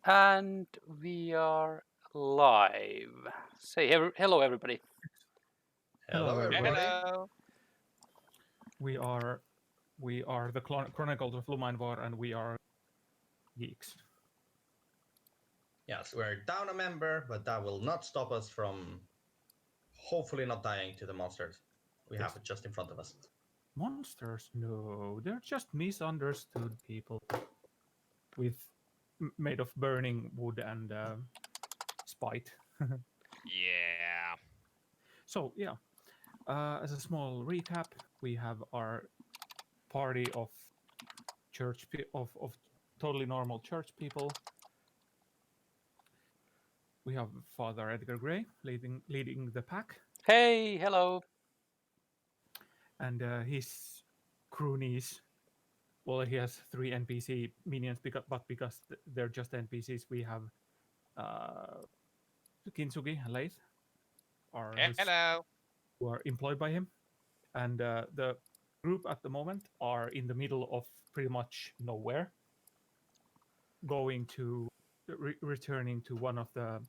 And we are live. Say hello, everybody. Hello, everybody. Hello. We are the Chronicles of Lumainvoir, and we are geeks. Yes, we're down a member, but that will not stop us from hopefully not dying to the monsters we have just in front of us. Monsters? No, they're just misunderstood people with made of burning wood and spite. Yeah. So yeah, as a small recap, we have our party of of totally normal church people. We have Father Edgar Gray leading the pack, Hey, hello. and his cronies. Well, he has 3 NPC minions, but because they're just NPCs, we have uh, Kintsugi and Leith Hello. who are employed by him. And the group at the moment are in the middle of pretty much nowhere, going to returning to one of the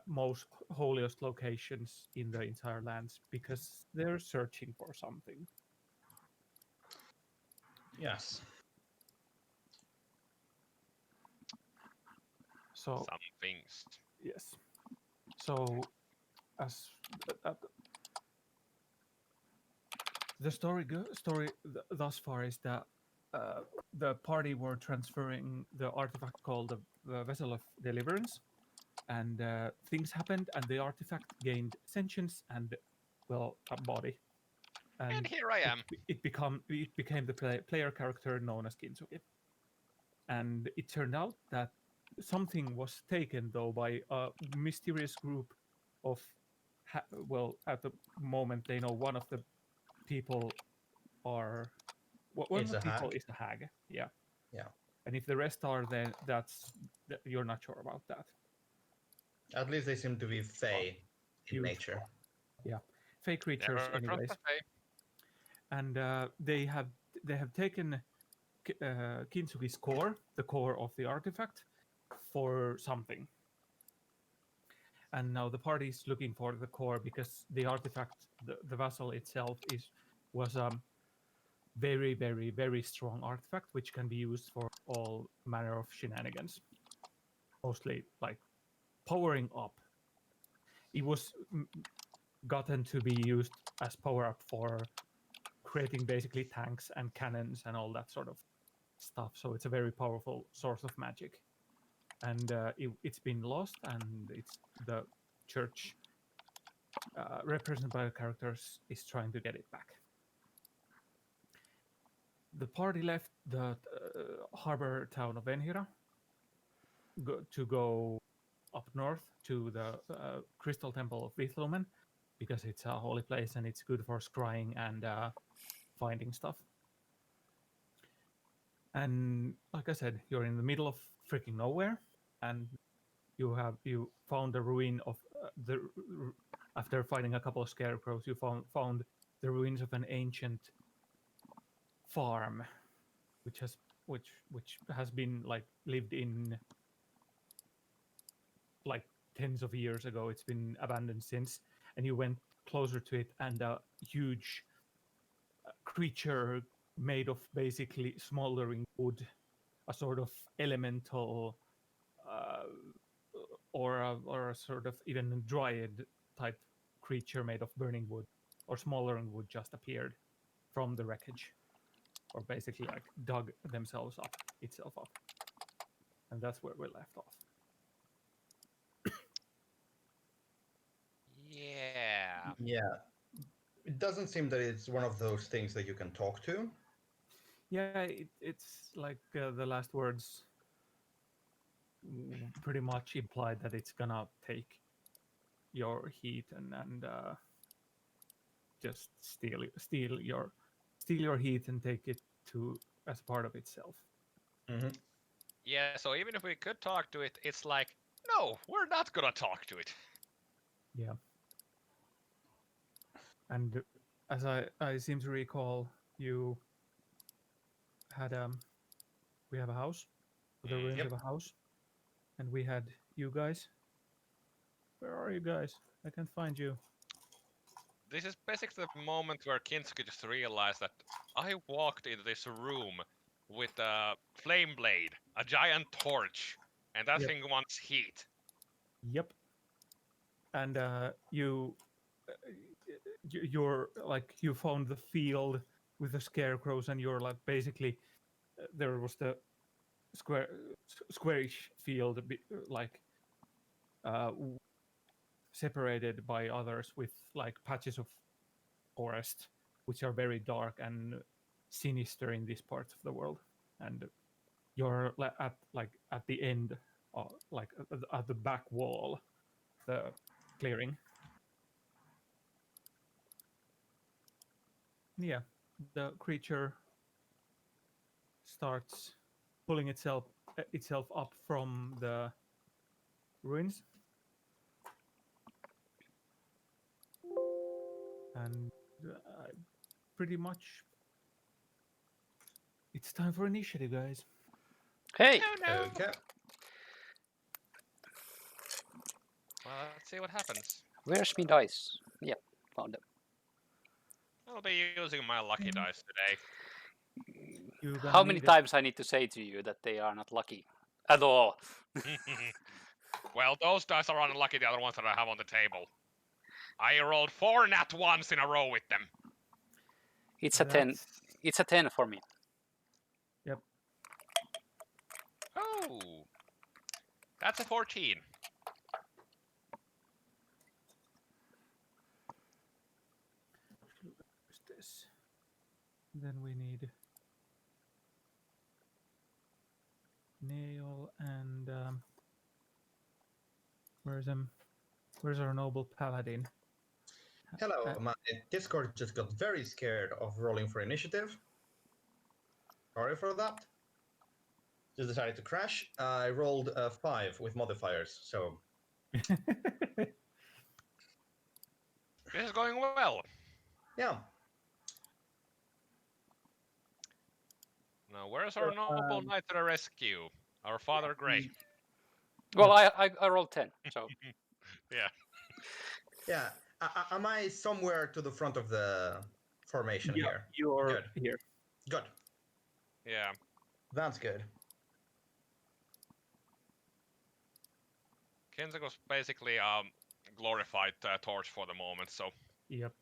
most holiest locations in the entire lands because they're searching for something. Yes. So Some things. yes, so as the story thus far is that the party were transferring the artifact called the Vessel of Deliverance, and things happened, and the artifact gained sentience and, well, a body, And and here I am. it became the player character known as Kintsugi. And it turned out that something was taken though by a mysterious group of well, at the moment they know one of the people are one of It's the a people hag. is a hag. Yeah. Yeah. And if the rest are, then you're not sure about that. At least they seem to be fey in Huge. nature. Yeah, fake creatures, Never trust anyways. the fate. And they have taken Kintsugi's core, the core of the artifact, for something. And now the party is looking for the core because the artifact, the vessel itself, was very, very, very strong artifact which can be used for all manner of shenanigans. Mostly like powering up. It was gotten to be used as power up for creating basically tanks and cannons and all that sort of stuff. So it's a very powerful source of magic, and it's been lost, and it's the church represented by the characters is trying to get it back. The party left the harbor town of Enhira to go up north to the Crystal Temple of Vithlumen because it's a holy place and it's good for scrying and finding stuff. And like I said, you're in the middle of freaking nowhere, and you found the ruin of after fighting a couple of scarecrows, you found the ruins of an ancient farm, which has been like lived in like tens of years ago. It's been abandoned since, and you went closer to it, and a huge creature made of basically smoldering wood, a sort of elemental uh, or a sort of even dryad type creature made of burning wood or smoldering wood just appeared from the wreckage, or basically like dug themselves up itself up, and that's where we left off. Yeah. Yeah. It doesn't seem that it's one of those things that you can talk to. Yeah, it's like the last words pretty much implied that it's gonna take your heat and just steal your heat and take it to as part of itself. Mm-hmm. Yeah, so even if we could talk to it, it's like, no, we're not gonna talk to it. Yeah. And as I seem to recall, you had we have a house, the ruins Yep. of a house. And we had you guys. Where are you guys? I can't find you. This is basically the moment where Kinsuke just realized that I walked into this room with a flame blade, a giant torch, and that Yep. thing wants heat. Yep. And you're like you found the field with the scarecrows, and you're like basically there was the squarish field, like uh, separated by others with like patches of forest, which are very dark and sinister in this part of the world. And you're at the end, like at the back wall, the clearing. Yeah, the creature starts pulling itself up from the ruins, and pretty much it's time for initiative, guys. Hey, Oh no! Okay. Well, let's see what happens. where's me dice? Yeah, found them. I'll be using my lucky dice today. You're How gonna many need it. times I need to say to you that they are not lucky at all? Well, those dice are unlucky, the other ones that I have on the table. I rolled 4 nat ones in a row with them. It's a 10. That's It's a 10 for me. yep. Oh, that's a 14. Where's this? Then we need nail and where's our noble paladin? Hello, my Discord just got very scared of rolling for initiative. Sorry for that. Just decided to crash. I rolled a 5 with modifiers, so This is going well. yeah. Now, where's our noble knight to the rescue? Our Father Grey. Well, I rolled 10, so Yeah. Yeah. Am I somewhere to the front of the formation Yeah, here? you're Good. here. Good. Yeah. That's good. Kenzako's basically glorified torch for the moment, so Yep.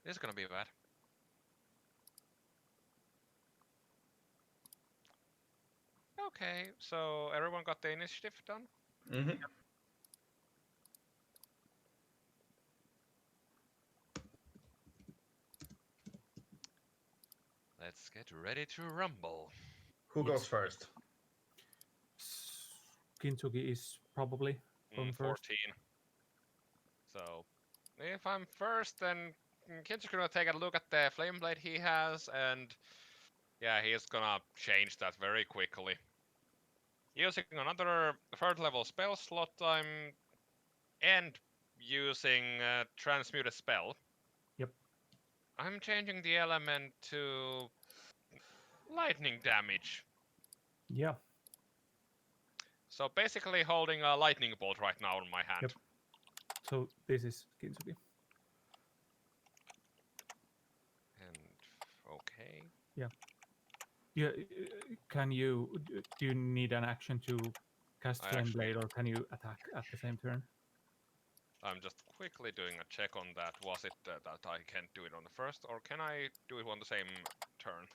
this is gonna be bad. Okay, so everyone got the initiative done? Mm-hmm. Let's get ready to rumble. Who Yes. goes first? Kintsugi is probably going first. 14. So, if I'm first, then Kid's gonna take a look at the flame blade he has, and yeah, he's gonna change that very quickly. Using another 3rd level spell slot, and using transmute a spell. Yep. I'm changing the element to lightning damage. Yeah. So basically holding a lightning bolt right now in my hand. Yep. So this is Kintsugi. And okay. Yeah. Can you do you need an action to cast I Flame actually- Blade, or can you attack at the same turn? I'm just quickly doing a check on that. Was it that I can't do it on the first, or can I do it on the same turn?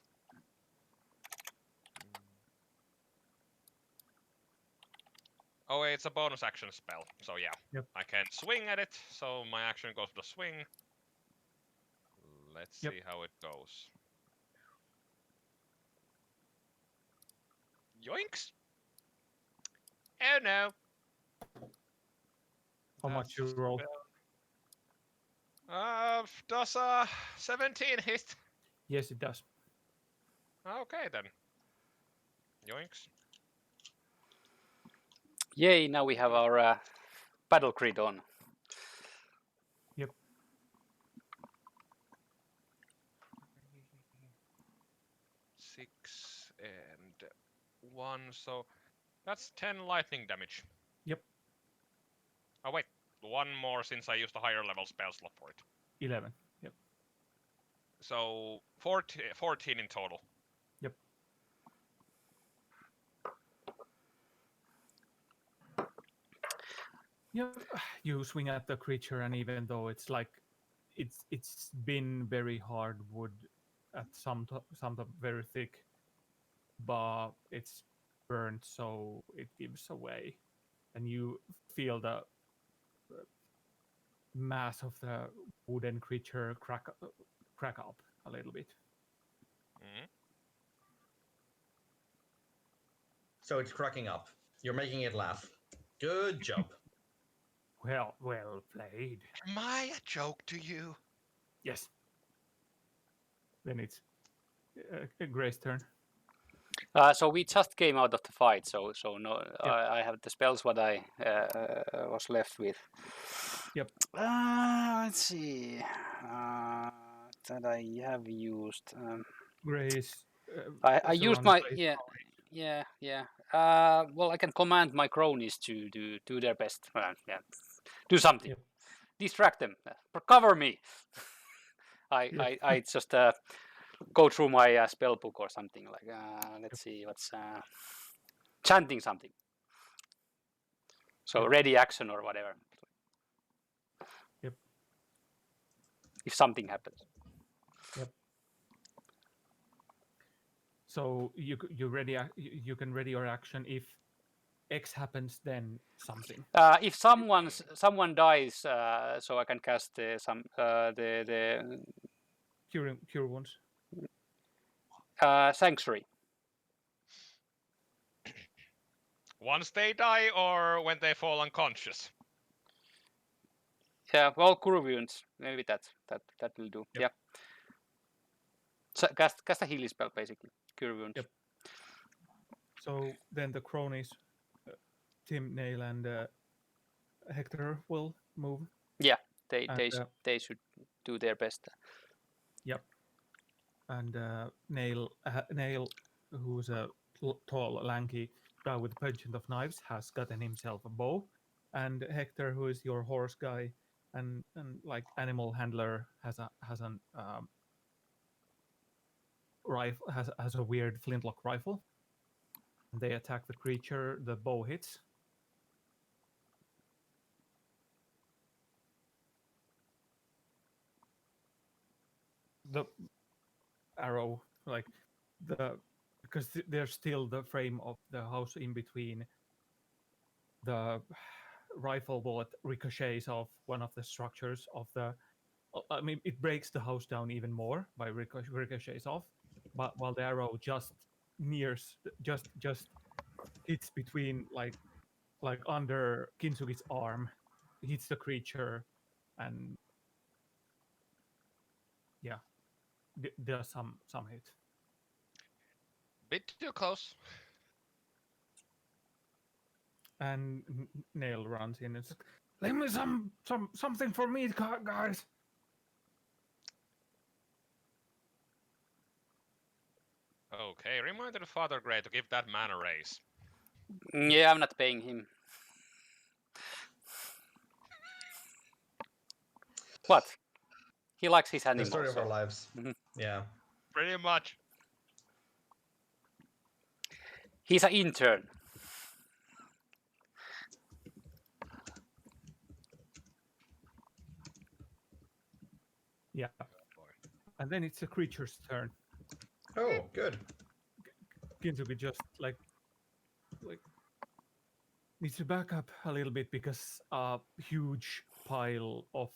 Oh, it's a bonus action spell, so yeah. Yep. I can swing at it, so my action goes to the swing. Let's Yep. see how it goes. Yoinks! Oh no! How much you That's roll? Does 17 hit? Yes, it does. Okay then. Yoinks. yay! Now we have our battle grid on. 6 and 1, so That's 10 lightning damage. Yep. Oh wait, one more since I used a higher level spell slot for it. 11. Yep. So 14 in total. Yep. Yep. You swing at the creature, and even though it's like it's been very hard wood at some very thick, but it's burned, so it gives away, and you feel the mass of the wooden creature crack up a little bit. Mm-hmm. So it's cracking up. You're making it laugh. Good job. Well played. Am I a joke to you? Yes. Then it's Gray's turn. So we just came out of the fight, so no, Yep. I have the spells what I was left with. Yep. Let's see. That I have used. Gray's. I used surrounded my by- yeah. Well, I can command my cronies to do their best. Yeah, do something. Yep. Distract them. Cover me. Yep. I just go through my spell book or something like. Let's see what's chanting something. So Yep. ready action or whatever. Yep. If something happens. So you ready? You can ready your action if X happens, then something. If someone dies, so I can cast the Cure wounds. sanctuary. Once they die or when they fall unconscious? Yeah, well, cure wounds. Maybe that will do. Yep. Yeah. So cast a healing spell basically. Cure wounds. Yep. So then the cronies, Tim, Nail, and Hector will move. Yeah, And, they should do their best. Yep. And Nail, who's a tall, lanky guy with a penchant of knives, has gotten himself a bow. And Hector, who is your horse guy and like animal handler, has an rifle, has a weird flintlock rifle. And they attack the creature. The bow hits. The arrow, like because there's still the frame of the house in between. The rifle bullet ricochets off one of the structures of the. I mean, it breaks the house down even more by ricochets off, but while the arrow just hits between like under Kintsugi's arm, hits the creature, and yeah, does some hit. Bit too close. And Nail runs in and says, "Leave me something for me, guys." Okay, remind the Father Grey to give that man a raise. Yeah, I'm not paying him. What? He likes his The animals. story of so. our lives. Mhm. Yeah. Pretty much. He's an intern. Yeah. And then it's the creature's turn. Oh, good. Kintsugi just like needs to back up a little bit because a huge pile of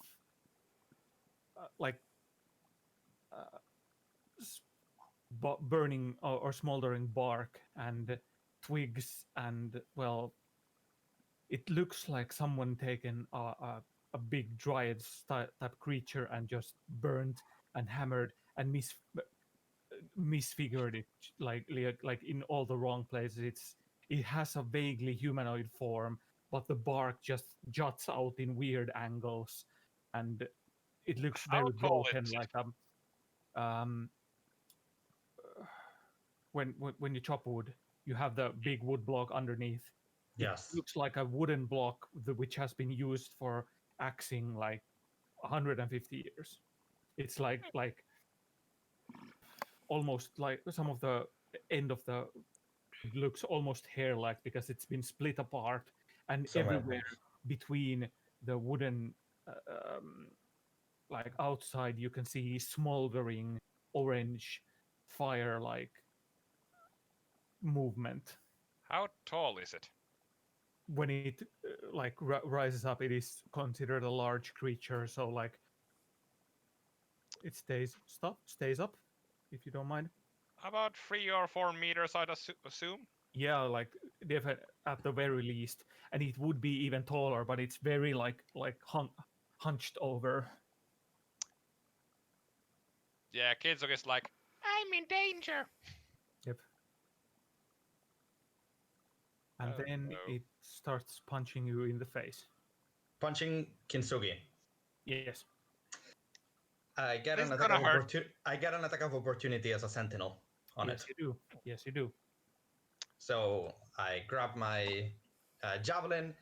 burning or smoldering bark and twigs, and well, it looks like someone taken a big dryad type creature and just burned and hammered and misfigured it like in all the wrong places. It has a vaguely humanoid form, but the bark just juts out in weird angles, and it looks very How tall broken. is it? Like when you chop wood, you have the big wood block underneath. Yes. It looks like a wooden block which has been used for axing like 150 years. It's like almost like some of the end of the looks almost hair-like because it's been split apart, and So many everywhere things. between the wooden like outside you can see smoldering orange fire-like movement. How tall is it? When it like rises up, it is considered a large creature, so like it stays up, if you don't mind. About 3 or 4 meters, I'd assume. Yeah, like at the very least, and it would be even taller, but it's very like hunched over. Yeah, Kitsuki's like, I'm in danger. Yep. And Oh, then no. it starts punching you in the face. Punching Kintsugi. Yes. I get This an is attack gonna of hurt. I get an attack of opportunity as a sentinel on Yes, it. you do. Yes, you do. So I grab my javelin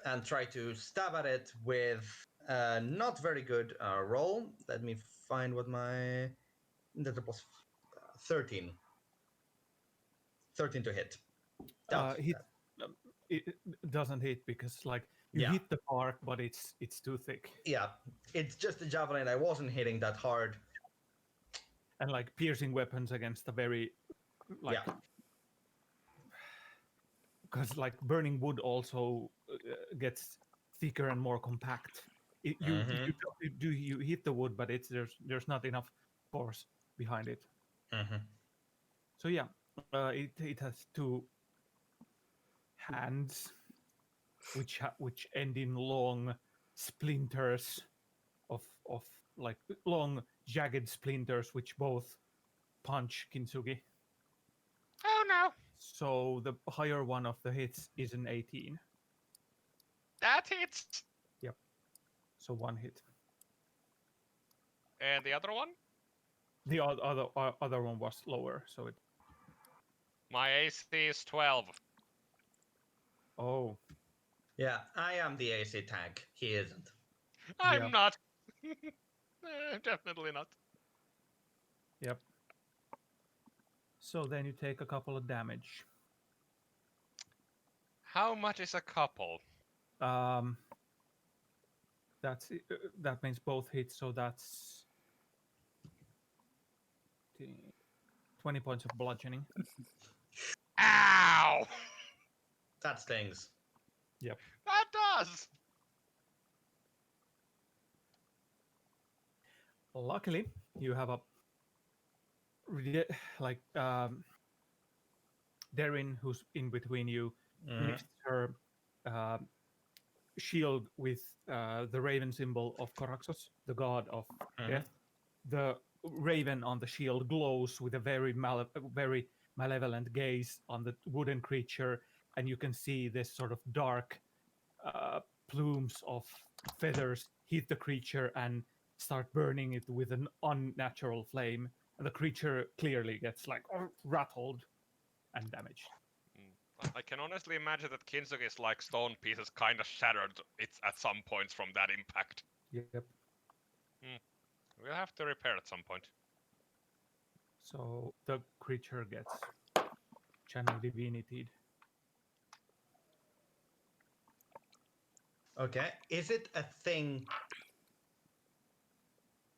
and try to stab at it with not very good roll. Let me find what my that was 13. 13 to hit. Hit. It doesn't hit because like you Yeah. hit the bark, but it's too thick. Yeah, it's just a javelin. I wasn't hitting that hard. And like piercing weapons against a very like Yeah. because like burning wood also gets thicker and more compact. Mhm. You hit the wood, but it's there's not enough force behind it. Mhm. So yeah, it has two hands, which end in long splinters of like long jagged splinters, which both punch Kintsugi. Oh no, So the higher one of the hits is an 18. that hits. Yep. So one hit. And the other one? The other one was lower, so it. My AC is 12. Oh, Yeah, I am the AC tank. He isn't. I'm Yeah. not. Definitely not. Yep. So then you take a couple of damage. How much is a couple? Um, that means both hits, so that's 20 points of bludgeoning. Ow! That stings. Yep. That does! Luckily, you have a like Darin, who's in between you, lifts her uh, shield with the raven symbol of Coraxos, the god of death. The raven on the shield glows with a very malevolent gaze on the wooden creature, and you can see this sort of dark plumes of feathers hit the creature and start burning it with an unnatural flame. And the creature clearly gets like rattled and damaged. I can honestly imagine that Kintsugi's like stone pieces kind of shattered it's at some points from that impact. Yep. We'll have to repair at some point. So the creature gets channel divinity. Okay. Is it a thing?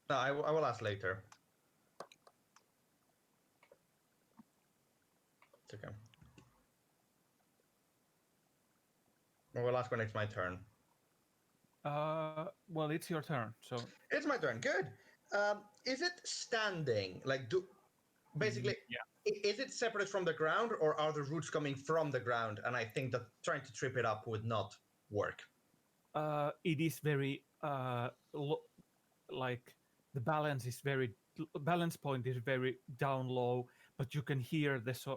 No, I will ask later. It's okay. I will ask when it's my turn. Well, it's your turn. So It's my turn. Good. Is it standing? Like, basically, yeah. is it separate from the ground, or are the roots coming from the ground? And I think that trying to trip it up would not work. It is very like the balance point is very down low, but you can hear this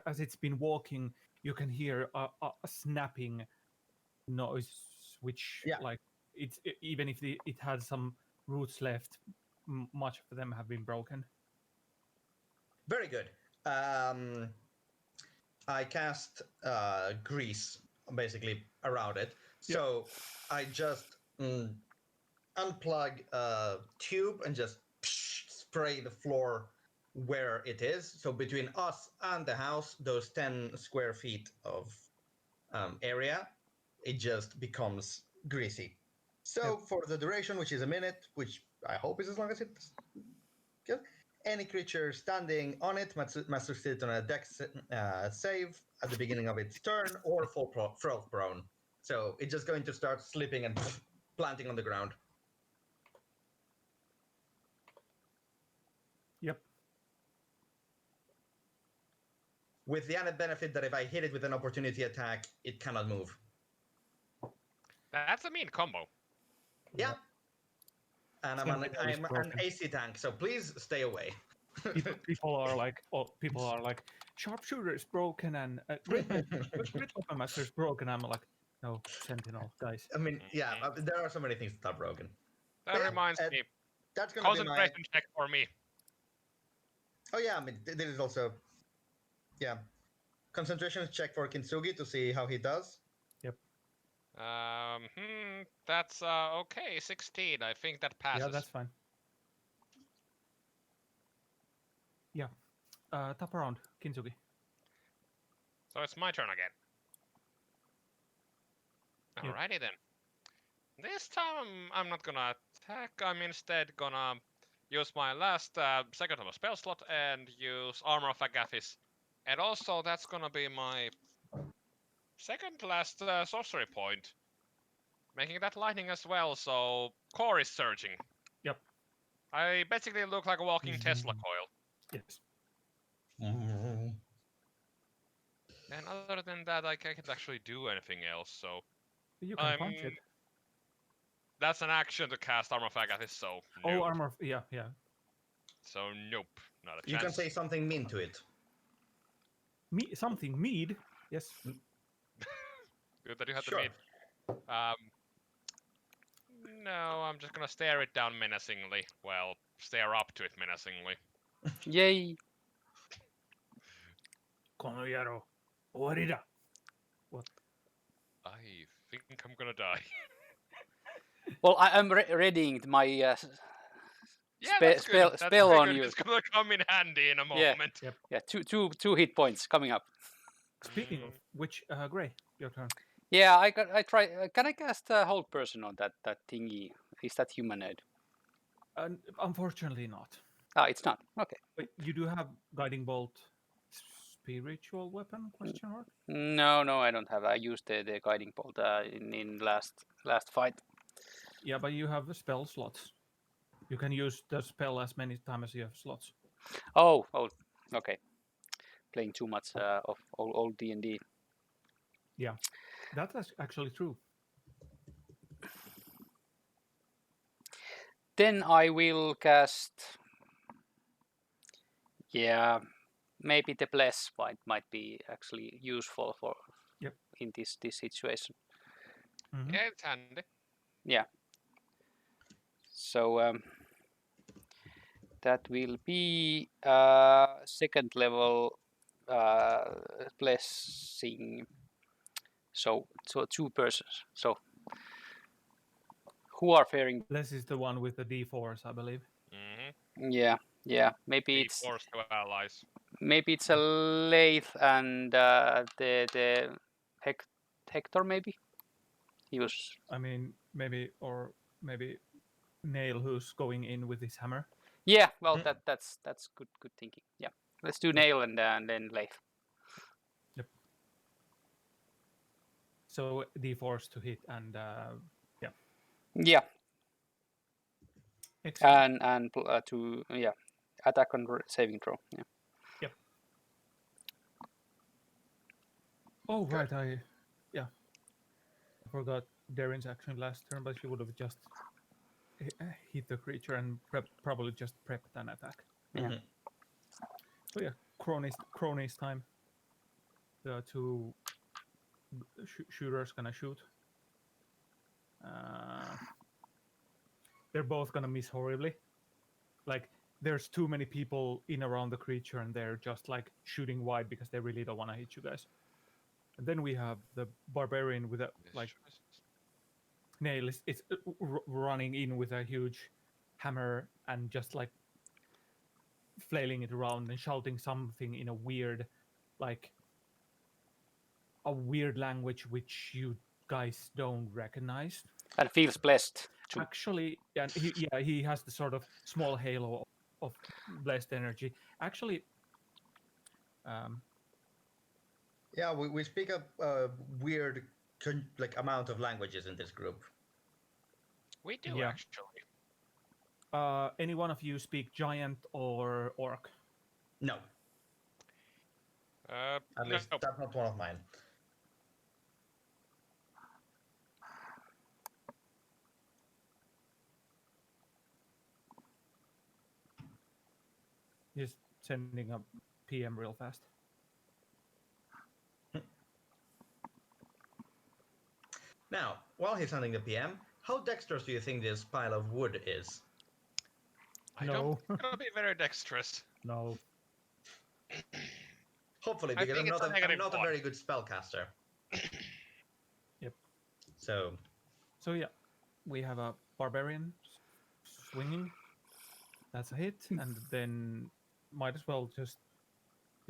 as it's been walking. You can hear a snapping noise, which Yeah. like even if it has some roots left, much of them have been broken. Very good. I cast grease basically around it. So I just unplug a tube and just spray the floor where it is. So between us and the house, those 10 square feet of area, it just becomes greasy. So for the duration, which is a minute, which I hope is as long as it's good, any creature standing on it must succeed on a dex save at the beginning of its turn or fall prone. So it's just going to start slipping and planting on the ground. Yep. With the added benefit that if I hit it with an opportunity attack, it cannot move. That's a mean combo. Yeah. And I'm an AC tank, so please stay away. People are like, sharpshooter is broken and great weapon master is broken. I'm like, no, sentinel guys. I mean, yeah, there are so many things that are broken. That reminds me. That's gonna be my Concentration check for me. Oh yeah, I mean this is also concentration check for Kintsugi to see how he does. Yep. That's okay. 16. I think that passes. Yeah, that's fine. Yeah. Top round, Kintsugi. So it's my turn again. Yep. Alrighty then. This time I'm not gonna attack. I'm instead gonna use my last second of a spell slot and use Armor of Agathis. And also that's gonna be my second to last sorcery point. Making that lightning as well, so core is surging. Yep. I basically look like a walking Tesla coil. Yes. And other than that, I can't actually do anything else, so... You can punch it. That's an action to cast Armor of Agathis, so Oh, nope. armor, yeah. So nope, not a chance. You can say something mean to it. Something mead? Yes. Good that you had Sure. the mead. No, I'm just gonna stare it down menacingly. Well, stare up to it menacingly. Yay! Konoyaro. Owarida. What? I think I'm gonna die. Well, I'm readying my Yeah, that's good. spell That's on good. you. It's gonna come in handy in a moment. Yeah, two hit points coming up. Speaking of which, Gray, your turn. Yeah, I try. Can I cast hold person on that thingy? Is that humanoid? Unfortunately not. Ah, it's not. Okay. But you do have guiding bolt, spiritual weapon? Question mark. No, I don't have. I used the guiding bolt in last fight. Yeah, but you have spell slots. You can use the spell as many times as you have slots. Oh, okay. Playing too much of old D&D. Yeah, that's actually true. Then I will cast. Yeah, maybe the bless might be actually useful for in this situation. Mm-hmm. Yeah, it's handy. Yeah. So that will be second level blessing. So 2 persons. So who are faring? Bless is the one with the D4s, I believe. Mm-hmm. Yeah. Maybe it's force to allies. Maybe it's a Lathe and the Hector. Maybe he was. I mean, maybe Nail, who's going in with his hammer. Yeah, well, that's good thinking. Yeah, let's do Nail and then Lathe. Yep. So D4s to hit and yeah. Yeah. Excellent. And to attack on saving throw. Yeah. Yep. Oh right, I forgot Darren's action last turn, but she would have just hit the creature and probably just prepped an attack. Yeah. So yeah, Crony's time. The 2 shooters gonna shoot. They're both gonna miss horribly. Like there's too many people in around the creature, and they're just like shooting wide because they really don't want to hit you guys. And then we have the barbarian with a like Nail is running in with a huge hammer and just like flailing it around and shouting something in a weird, like a weird language which you guys don't recognize. And feels blessed too. Actually, and he has the sort of small halo of blessed energy. Actually, Yeah, we speak a weird like amount of languages in this group. We do Yeah. actually. Any one of you speak giant or orc? No, at least No. that's not one of mine. Just sending a PM real fast. Now, while he's sending the PM, how dexterous do you think this pile of wood is? I No. don't think it'll be very dexterous. No. Hopefully, I because think I'm it's not a negative a one. very good spellcaster. Yep. So So yeah, we have a barbarian swinging. That's a hit, and then might as well just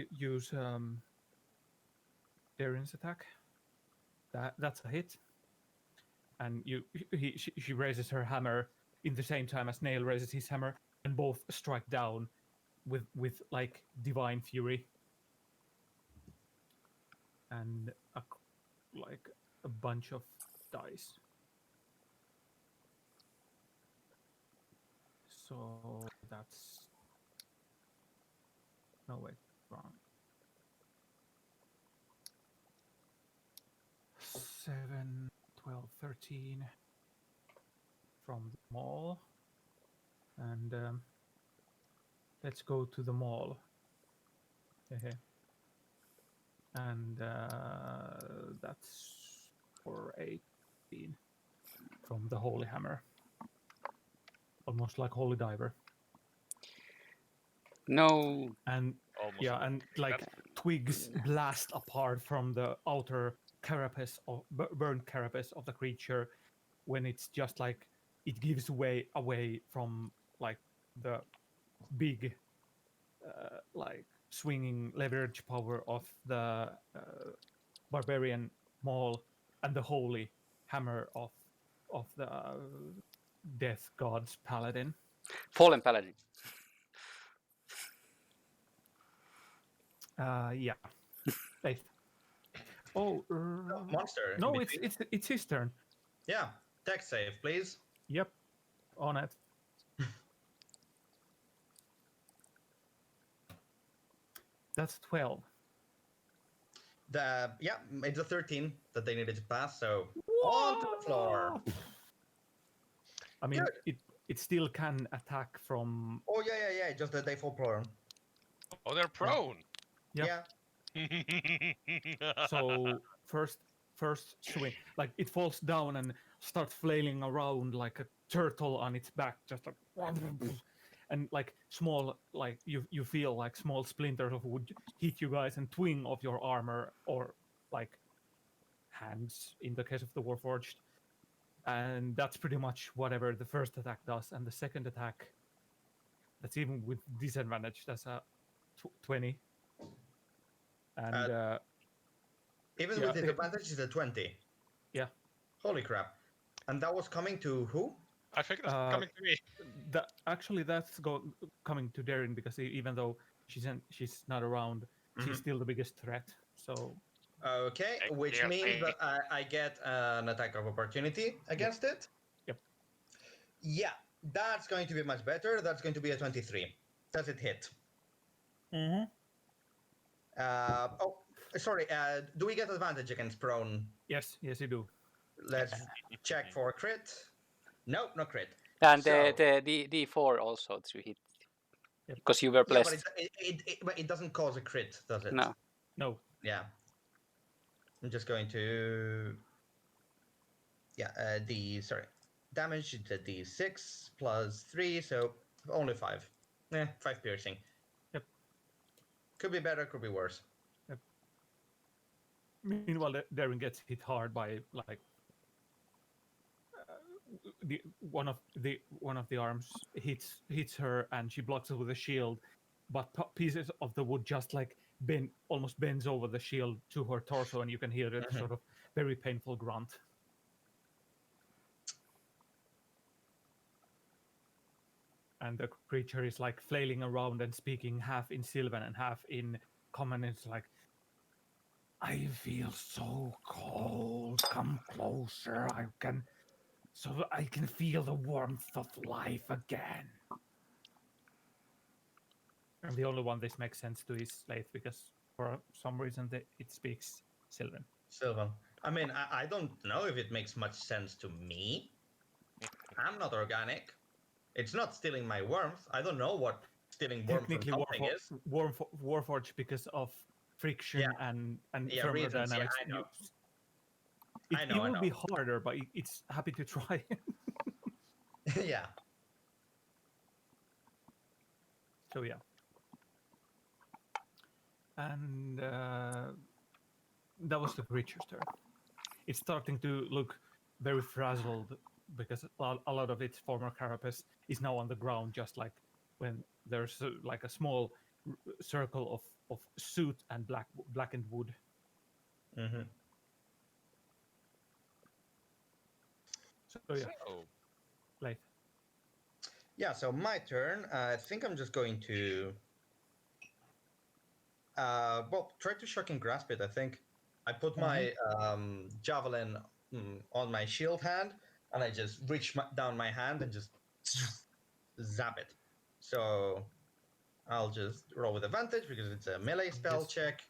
use Darian's attack. That's a hit, and she raises her hammer in the same time as Nail raises his hammer, and both strike down with like divine fury, and like a bunch of dice. So that's no wait, wrong. 7, 12, 13 from the mall. And let's go to the mall. And that's for 18 from the Holy Hammer. Almost like Holy Diver. No. And Almost. yeah, and like twigs blast apart from the outer carapace of burnt carapace of the creature when it's just like it gives away from like the big like swinging leverage power of the barbarian maul and the holy hammer of the death god's paladin. Fallen paladin. Yeah. Faith. Oh, monster. no, in it's between. it's his turn. Yeah, dex save, please. Yep, on it. That's 12. Yeah, it's a 13 that they needed to pass. So onto the floor. I mean, Good. it still can attack from. Oh yeah. Just that they fall prone. Oh, they're prone. Yeah. So first swing, like it falls down and starts flailing around like a turtle on its back, just like, and like small, like you feel like small splinters of wood hit you guys and twing off your armor or like hands in the case of the Warforged, and that's pretty much whatever the first attack does. And the second attack, that's even with disadvantage, that's a 20. And Even yeah, with disadvantage, it's a 20. yeah. Holy crap! And that was coming to who? I think it's coming to me. Actually, that's coming to Darren because even though she's not around, she's still the biggest threat. So Okay, which means that I get an attack of opportunity against it. Yep. Yeah, that's going to be much better. That's going to be a 23. Does it hit? Mm-hmm. Oh, sorry. Do we get advantage against prone? Yes, you do. Let's check for crit. Nope, no crit. And So- the D4 also to hit. Because you were Yeah, blessed. but it doesn't cause a crit, does it? No. Yeah. I'm just going to. Yeah, sorry. Damage is a D6 plus 3, so only 5. 5 piercing. Yep. Could be better, could be worse. Meanwhile, Darren gets hit hard by like the one of the arms hits her, and she blocks it with a shield, but pieces of the wood just like almost bends over the shield to her torso, and you can hear it sort of very painful grunt. And the creature is like flailing around and speaking half in Sylvan and half in common. It's like, I feel so cold. Come closer. So I can feel the warmth of life again. And the only one this makes sense to is Slate, because for some reason it speaks Sylvan. Sylvan. I mean, I don't know if it makes much sense to me. I'm not organic. It's not stealing my warmth. I don't know what stealing warmth from Technically, something is. Warforged because of friction and Yeah, reasons. Yeah, thermodynamics. I know. It will be harder, but it's happy to try. Yeah. So yeah. And that was the creature's turn. It's starting to look very frazzled because a lot of its former carapace is now on the ground, just like when there's like a small circle of soot and blackened wood. Mm-hmm. So yeah, Leif. Yeah, so my turn. I think I'm just going to try to shock and grasp it. I think I put my javelin on my shield hand, and I just reach down my hand and just zap it. So I'll just roll with advantage because it's a melee spell check.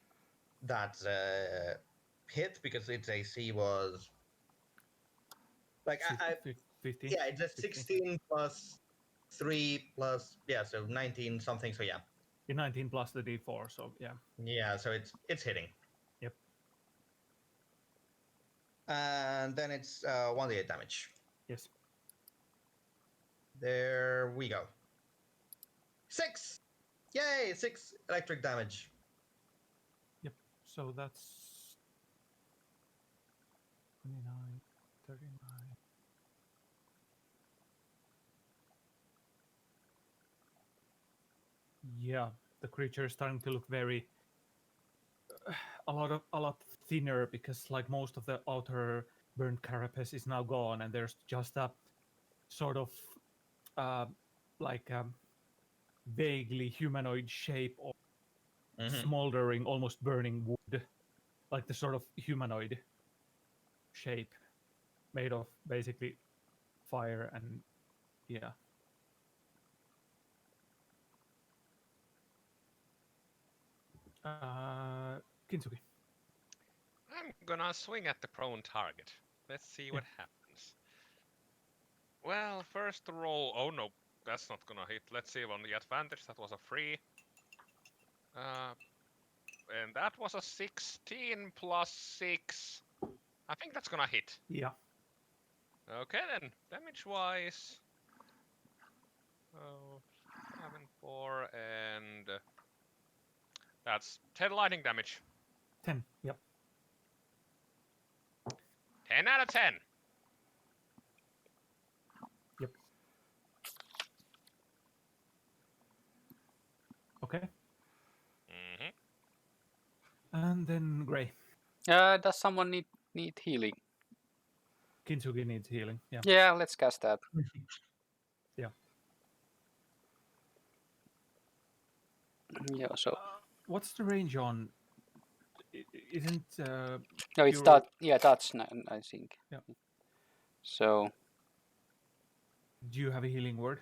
That's a hit because its AC was like 15. Yeah, it's a 16 plus 3 plus so 19 something. So yeah. 19 plus the D4, so yeah. Yeah, so it's hitting. Yep. And then it's 1d8 damage. Yes. There we go. 6! Yay! 6 electric damage. Yep. So that's 29, 39. Yeah, the creature is starting to look very a lot thinner because like most of the outer burnt carapace is now gone, and there's just a sort of like a vaguely humanoid shape of smoldering, almost burning wood, like the sort of humanoid shape made of basically fire and yeah. Kintsugi. I'm gonna swing at the prone target. Let's see what happens. Well, first roll. Oh no, that's not gonna hit. Let's see on the advantage. That was a 3. And that was a 16 plus 6. I think that's gonna hit. Yeah. Okay then, damage-wise. 7, 4, and that's 10 lightning damage. 10. Yep. 10 out of 10. Yep. Okay. And then Gray. Does someone need healing? Kintsugi needs healing. Yeah. Yeah, let's cast that. Yeah. Yeah. So. What's the range on? Isn't No, it's your- that. Yeah, that's I think. Yeah. So. Do you have a healing word?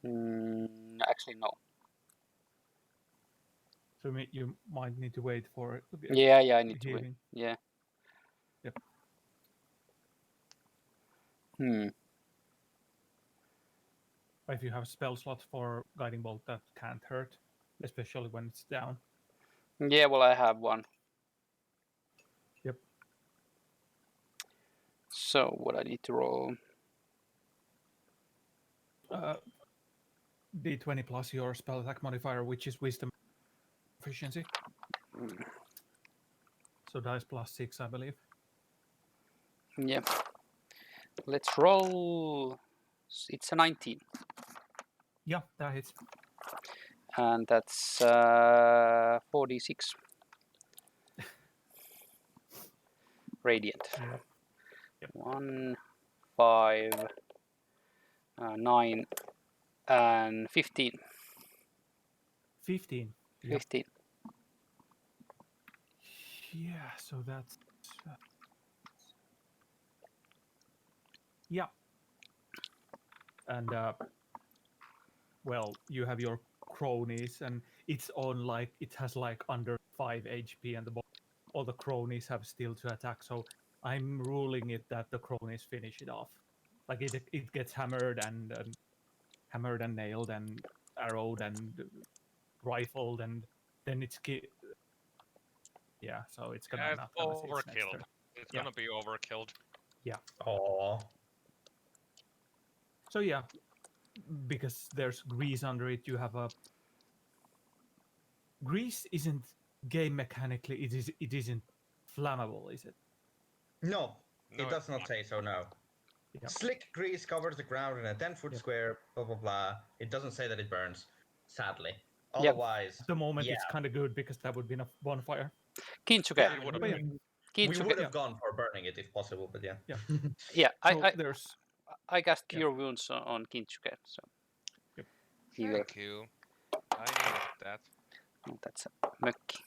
Actually, no. So you might need to wait for it. Yeah, I need to wait. Yeah. Yep. If you have a spell slot for guiding bolt, that can't hurt, especially when it's down. Yeah, well, I have one. Yep. So what I need to roll? d20 plus your spell attack modifier, which is wisdom proficiency. So dice plus 6, I believe. Yeah. Let's roll. It's a 19. Yeah, that hits. And that's 46 radiant. Yeah. Yep. 1, 5, 9, and 15. 15. Yep. 15. Yeah, so that's yeah. And well, you have your cronies, and it's on like it has like under 5 HP, and all the cronies have still to attack. So I'm ruling it that the cronies finish it off. Like it gets hammered and hammered and nailed and arrowed and rifled, and then yeah. So it's gonna Yeah, it's not gonna see its next overkilled. turn. It's Yeah. gonna be overkilled. Oh, So yeah, because there's grease under it, you have a grease isn't game mechanically. It isn't flammable, is it? no, No, it does it's not say so, no. Yeah. Slick grease covers the ground in a 10-foot Yep. square, blah, blah, blah. It doesn't say that it burns, sadly. Yep. Otherwise, At the moment, yeah, it's kind of good because that would be a bonfire. Kinsuke. yeah, It would have But yeah, been. we Kinsuke. would yeah. have gone for burning it if possible, but yeah. Yeah. Yeah, So there's I cast yeah. Cure Wounds on Kinsuke. So Yep. he will. Thank you. I needed that. Oh, that's a mökki.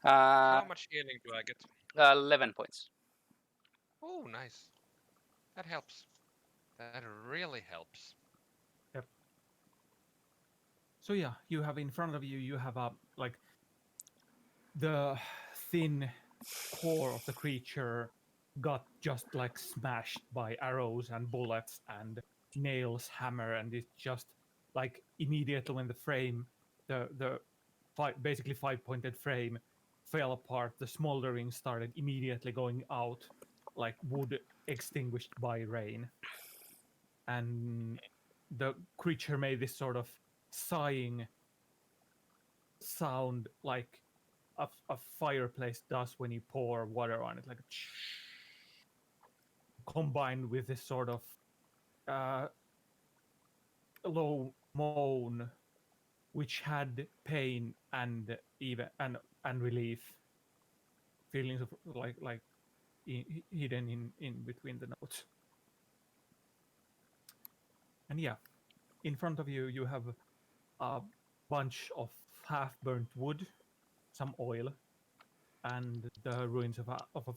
How much healing do I get? 11 points. Oh, nice. That helps. That really helps. So yeah, you have in front of you. You have a like the thin core of the creature got just like smashed by arrows and bullets and nails, hammer, and it's just like immediately when the frame, the basically 5-pointed frame fell apart, the smoldering started immediately going out like wood extinguished by rain, and the creature made this sort of sighing sound like a fireplace does when you pour water on it, like combined with this sort of low moan, which had pain and even and relief feelings of like hidden in between the notes. And yeah, in front of you you have a bunch of half burnt wood, some oil, and the ruins of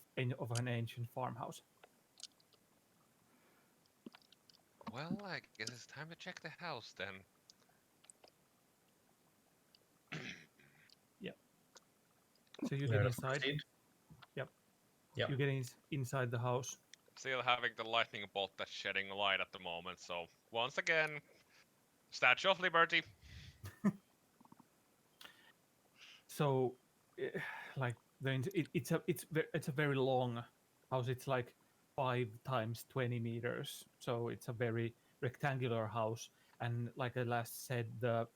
an ancient farmhouse. Well, I guess it's time to check the house then. So you Let get us inside. proceed. Yep. Yep. You get inside the house. Still having the lightning bolt that's shedding light at the moment, so once again, Statue of Liberty. So, like it's a very long house. It's like 5 times 20 meters. So it's a very rectangular house. And like I last said, the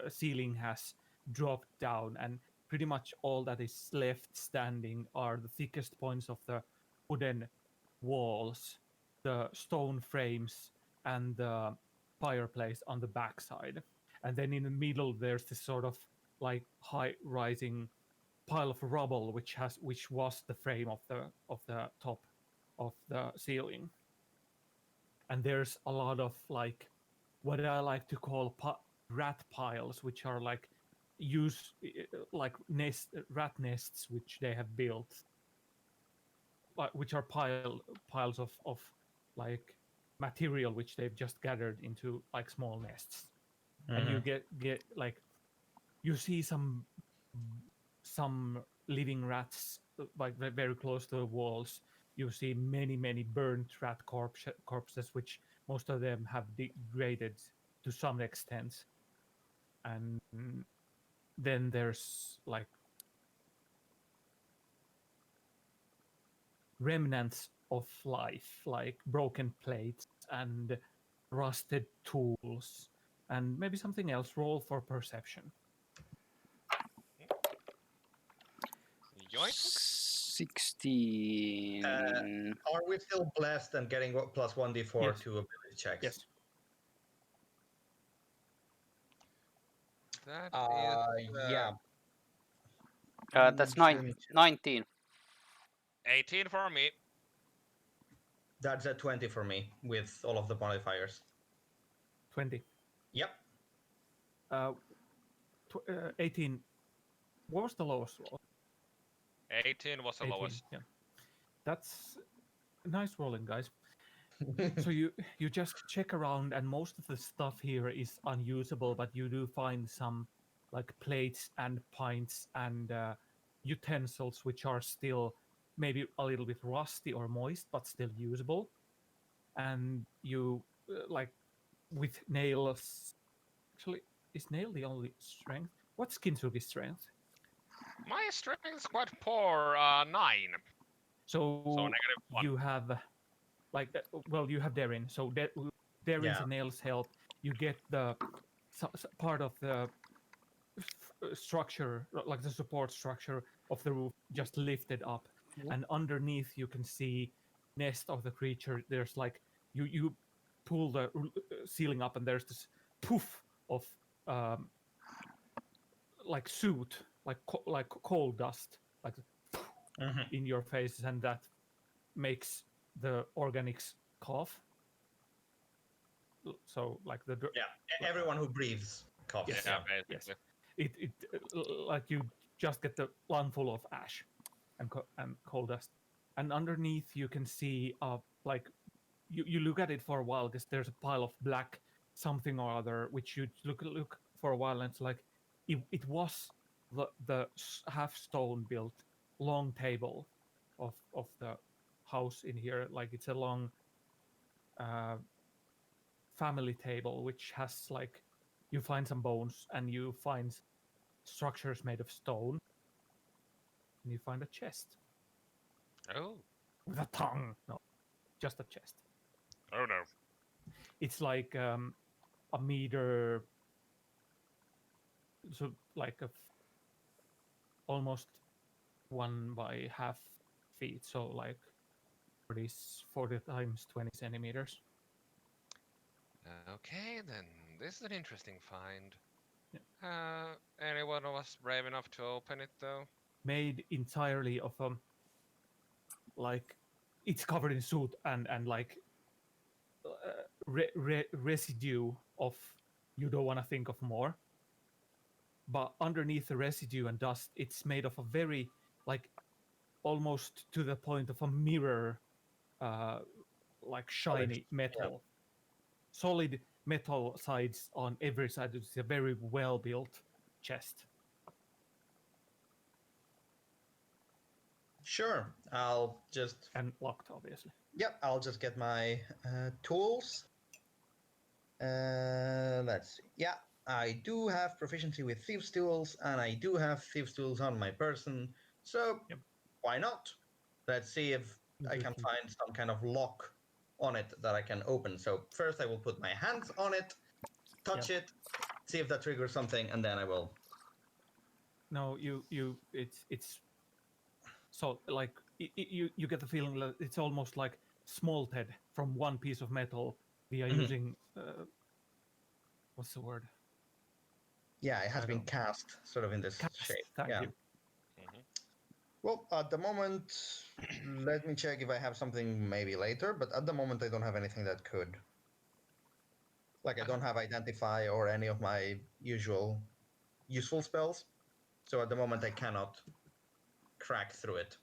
ceiling has dropped down, and pretty much all that is left standing are the thickest points of the wooden walls, the stone frames, and the fireplace on the backside. And then in the middle, there's this sort of like high rising pile of rubble, which was the frame of the top of the ceiling. And there's a lot of like what I like to call rat piles, which are like like rat nests which they have built, which are piles of like material which they've just gathered into like small nests. And you get like you see some living rats like very close to the walls. You see many burnt rat corpses, which most of them have degraded to some extent. And then there's like remnants of life, like broken plates and rusted tools and maybe something else. Roll for perception. Yoink. 16. Are we still blessed and getting plus 1d4 Yes. to ability checks? Yes. That Yeah. That's Let me check. 19. 18 for me. That's a 20 for me with all of the modifiers. 20. Yep. 18. What was the lowest roll? 18 was the 18. lowest. Yeah. That's nice rolling, guys. So you just check around, and most of the stuff here is unusable, but you do find some like plates and pints and utensils which are still maybe a little bit rusty or moist, but still usable. And you like with nails. Actually, is nail the only strength? What's Kintsugi's strength? My strength is quite poor, 9. So -1. you have like well, you have Darin. So Darin's Yeah. and nails help. You get the part of the structure, like the support structure of the roof, just lifted up, and underneath you can see nest of the creature. There's like you pull the ceiling up, and there's this poof of like soot, like coal dust, like in your face, and that makes the organics cough. So like the Yeah. Everyone who breathes coughs. Yes. Yeah, Yes. basically. It like you just get the lungful of ash and coal dust, and underneath you can see like you look at it for a while because there's a pile of black something or other which you look for a while, and it's like it was the half stone built long table of the house in here. Like it's a long family table which has like you find some bones and you find structures made of stone, and you find a chest Oh. with a tongue. No, just a chest. Oh no. It's like a meter, so like almost 1.5 feet. So like 40 times 20 centimeters. Okay, then. This is an interesting find. Yeah. Anyone was brave enough to open it, though? Made entirely of like it's covered in soot and like residue of you don't want to think of more, but underneath the residue and dust it's made of a very like almost to the point of a mirror, uh like shiny metal, solid metal sides on every side. It's a very well built chest. Sure. I'll just. And locked, obviously. Yep. I'll just get my tools. Let's see. Yeah. I do have proficiency with thieves' tools, and I do have thieves' tools on my person. So Yep. why not? Let's see if I can find some kind of lock on it that I can open. So first I will put my hands on it, touch it, see if that triggers something, and then I will. No, it's so like you get the feeling that it's almost like smolted from one piece of metal via using what's the word? Yeah, it has I been don't- cast sort of in this Cast. shape. Thank Yeah. you. Well, at the moment, let me check if I have something maybe later, but at the moment I don't have anything that could. Like I don't have identify or any of my usual useful spells. So at the moment I cannot crack through it.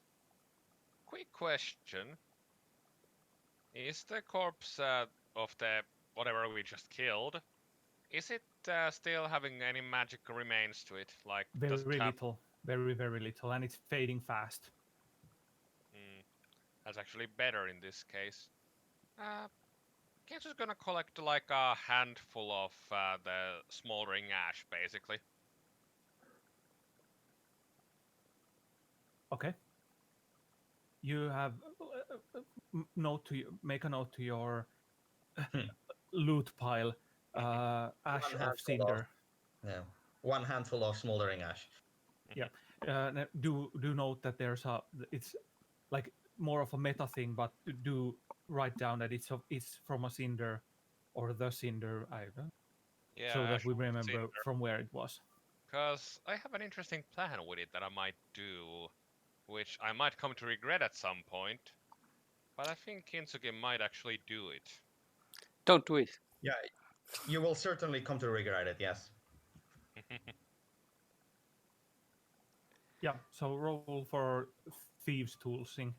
Quick question. Is the corpse of the whatever we just killed, is it still having any magic remains to it? Like, does it Very have... little, very little, and it's fading fast. That's actually better in this case. Guess just gonna collect like a handful of the smoldering ash, basically. Okay. You have make a note to your loot pile Ash One of handful cinder. Yeah, one handful of smoldering ash. Do note that it's like more of a meta thing, but do write down that it's from a cinder or the cinder, I don't know, Yeah, so that we actual remember cinder. from where it was. Because I have an interesting plan with it that I might do, which I might come to regret at some point. But I think Kintsugi might actually do it. Don't do it. Yeah, you will certainly come to regret it. Yes. Yeah, so roll for thieves toolsing,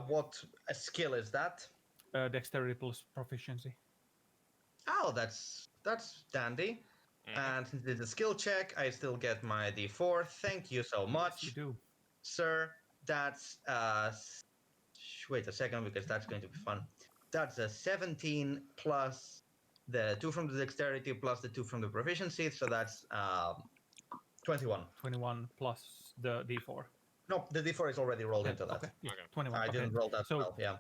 What skill is that? dexterity plus proficiency. Oh, that's dandy. And since it's a skill check, I still get my D4. Thank you so much, Yes, you do. sir. That's wait a second because that's going to be fun. That's a 17 plus the 2 from the dexterity plus the 2 from the proficiency, so that's 21. 21 plus the d4. No, the D4 is already rolled Yeah, into that. okay, yeah, Okay. 21. I okay. didn't roll that So well. Yeah.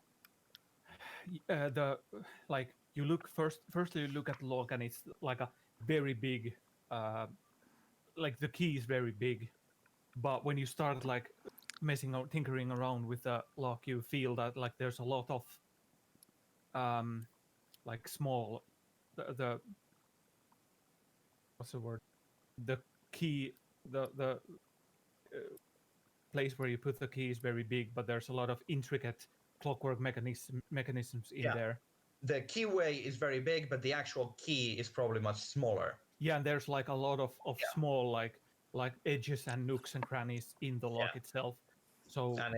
the like you look firstly you look at the log and it's like a very big like the key is very big, but when you start like messing or tinkering around with the lock, you feel that like there's a lot of like small the what's the word, the key, the place where you put the key is very big, but there's a lot of intricate clockwork mechanisms in Yeah. there. The keyway is very big, but the actual key is probably much smaller. Yeah, and there's like a lot of small like edges and nooks and crannies in the lock itself. So And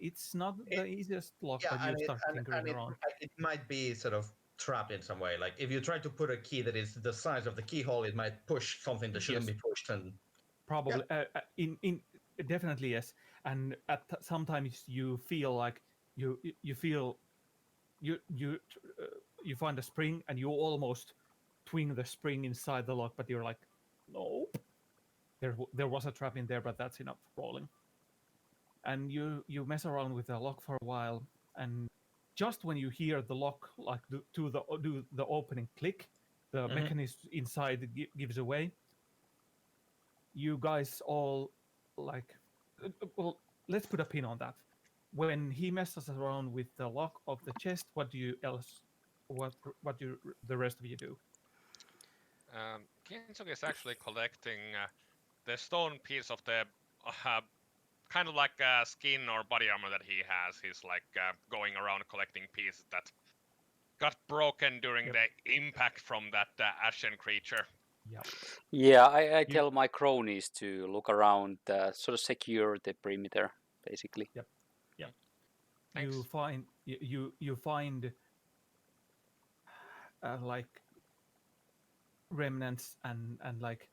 it's not the easiest lock, yeah, but you and start tinkering around. it might be sort of trapped in some way. Like if you try to put a key that is the size of the keyhole, it might push something that shouldn't Yes. be pushed. And Probably in definitely yes. And sometimes you feel like you feel you find a spring and you almost twing the spring inside the lock, but you're like, nope. There was a trap in there, but that's enough rolling. And you mess around with the lock for a while, and just when you hear the lock like do the opening click, the mechanism inside gives away. You guys all like, well, let's put a pin on that. When he messes around with the lock of the chest, what do you else? What do the rest of you do? Kintsugi is actually collecting the stone piece of the kind of like skin or body armor that he has. He's like going around collecting pieces that got broken during the impact from that ashen creature. Yep. Yeah, I tell my cronies to look around, sort of secure the perimeter, basically. Yep. Yep. Thanks. You find like remnants and like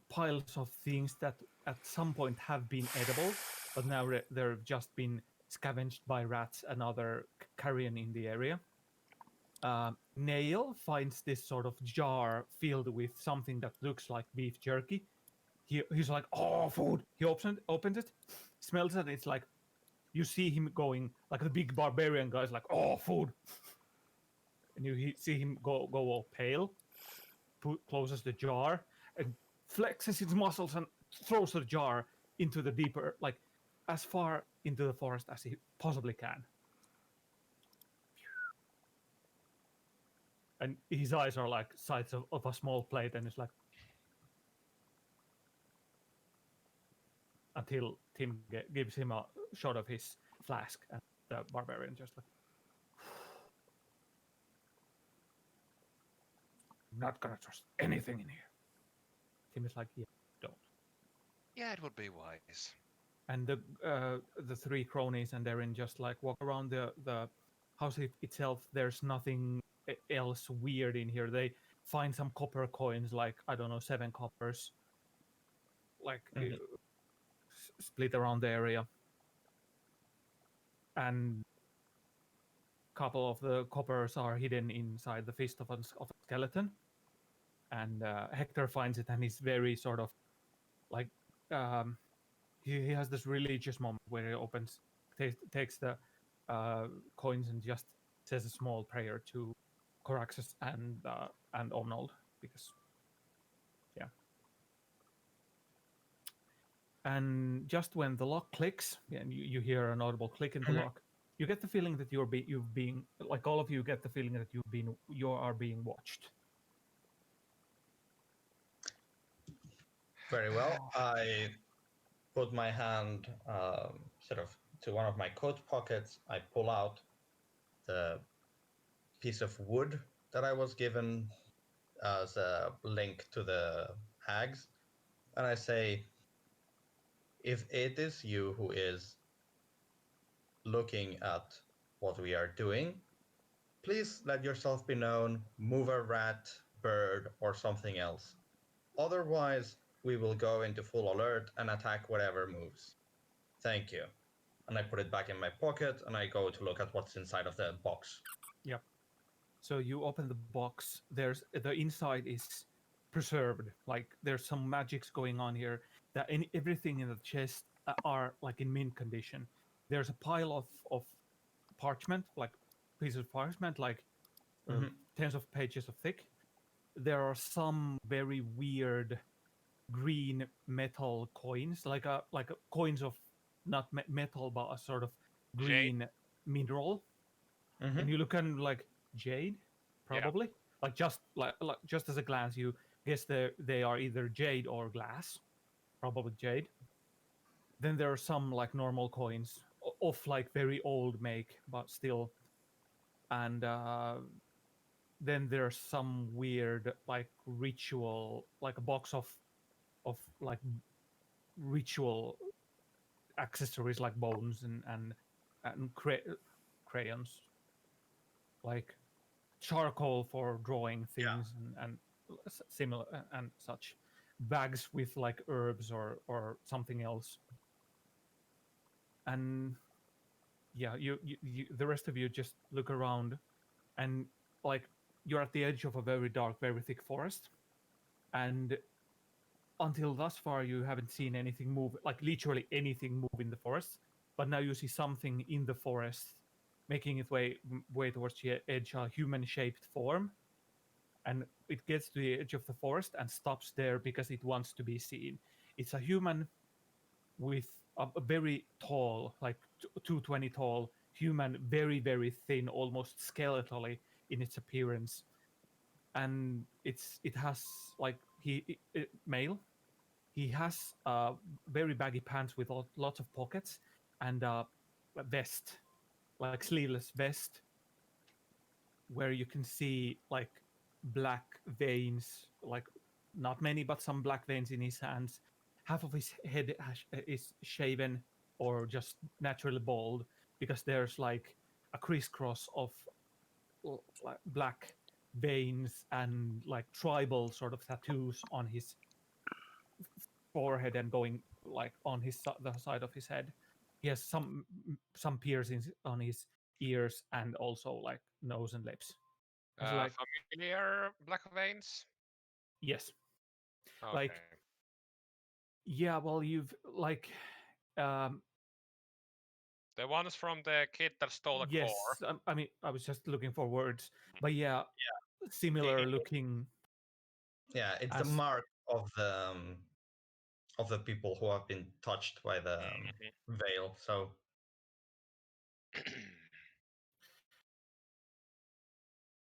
piles of things that at some point have been edible, but now they've just been scavenged by rats and other carrion in the area. Nail finds this sort of jar filled with something that looks like beef jerky. He's like, oh, food. He opens it, smells it, and it's like, you see him going, like the big barbarian guy's like, oh, food. And you see him go all pale, closes the jar, and flexes his muscles and throws the jar into the deeper, like as far into the forest as he possibly can. And his eyes are like sides of a small plate, and it's like, until Tim gives him a shot of his flask, and the barbarian just like, I'm not gonna trust anything in here. Tim is like, yeah, don't. Yeah, it would be wise. And the three cronies and Erin just like walk around the house itself. There's nothing else weird in here. They find some copper coins, like I don't know, 7 coppers, like split around the area, and a couple of the coppers are hidden inside the fist of a skeleton. And Hector finds it, and he's very sort of like he has this religious moment where he takes the coins and just says a small prayer to Coraxus and Omnold, because yeah. And just when the lock clicks, and you hear an audible click in the Mhm. lock, you get the feeling that you've been, like, all of you get the feeling that you are being watched. Very well. I put my hand sort of to one of my coat pockets. I pull out the piece of wood that I was given as a link to the hags, and I say, if it is you who is looking at what we are doing, please let yourself be known, move a rat, bird, or something else. Otherwise, we will go into full alert and attack whatever moves. Thank you. And I put it back in my pocket and I go to look at what's inside of the box. Yep. So you open the box. There's the inside is preserved. Like, there's some magics going on here. That everything in the chest are like in mint condition. There's a pile of parchment, like pieces of parchment, like Mhm. tens of pages of thick. There are some very weird green metal coins, like coins of not metal, but a sort of Jade? green mineral. Mhm. And you look at like jade, Yeah. probably. Like just as a glance, you guess they are either jade or glass, probably jade. Then there are some like normal coins of like very old make, but still. And then there's some weird like ritual, like a box of like ritual accessories like bones and crayons, like charcoal for drawing Yeah. things and similar and such, bags with like herbs or something else. And yeah, the rest of you just look around, and like, you're at the edge of a very dark, very thick forest, and until thus far you haven't seen anything move, like literally anything move in the forest. But now you see something in the forest making its way towards the edge, a human shaped form, and it gets to the edge of the forest and stops there because it wants to be seen. It's a human with a very tall, like 220 tall human, very very thin, almost skeletally in its appearance. And it has like male. He has very baggy pants with lots of pockets, and a vest, like sleeveless vest, where you can see like black veins, like not many, but some black veins in his hands. Half of his head is shaven or just naturally bald, because there's like a crisscross of like black veins and like tribal sort of tattoos on his forehead and going like on the side of his head. He has some piercings on his ears and also like nose and lips. It's like, Familiar black veins? yes, like, Okay. yeah. Well, you've like, um, The ones from the kid that stole the core. yes. I mean, I was just looking for words, but yeah, It- similar it- looking yeah, it's the as mark of the people who have been touched by the veil. So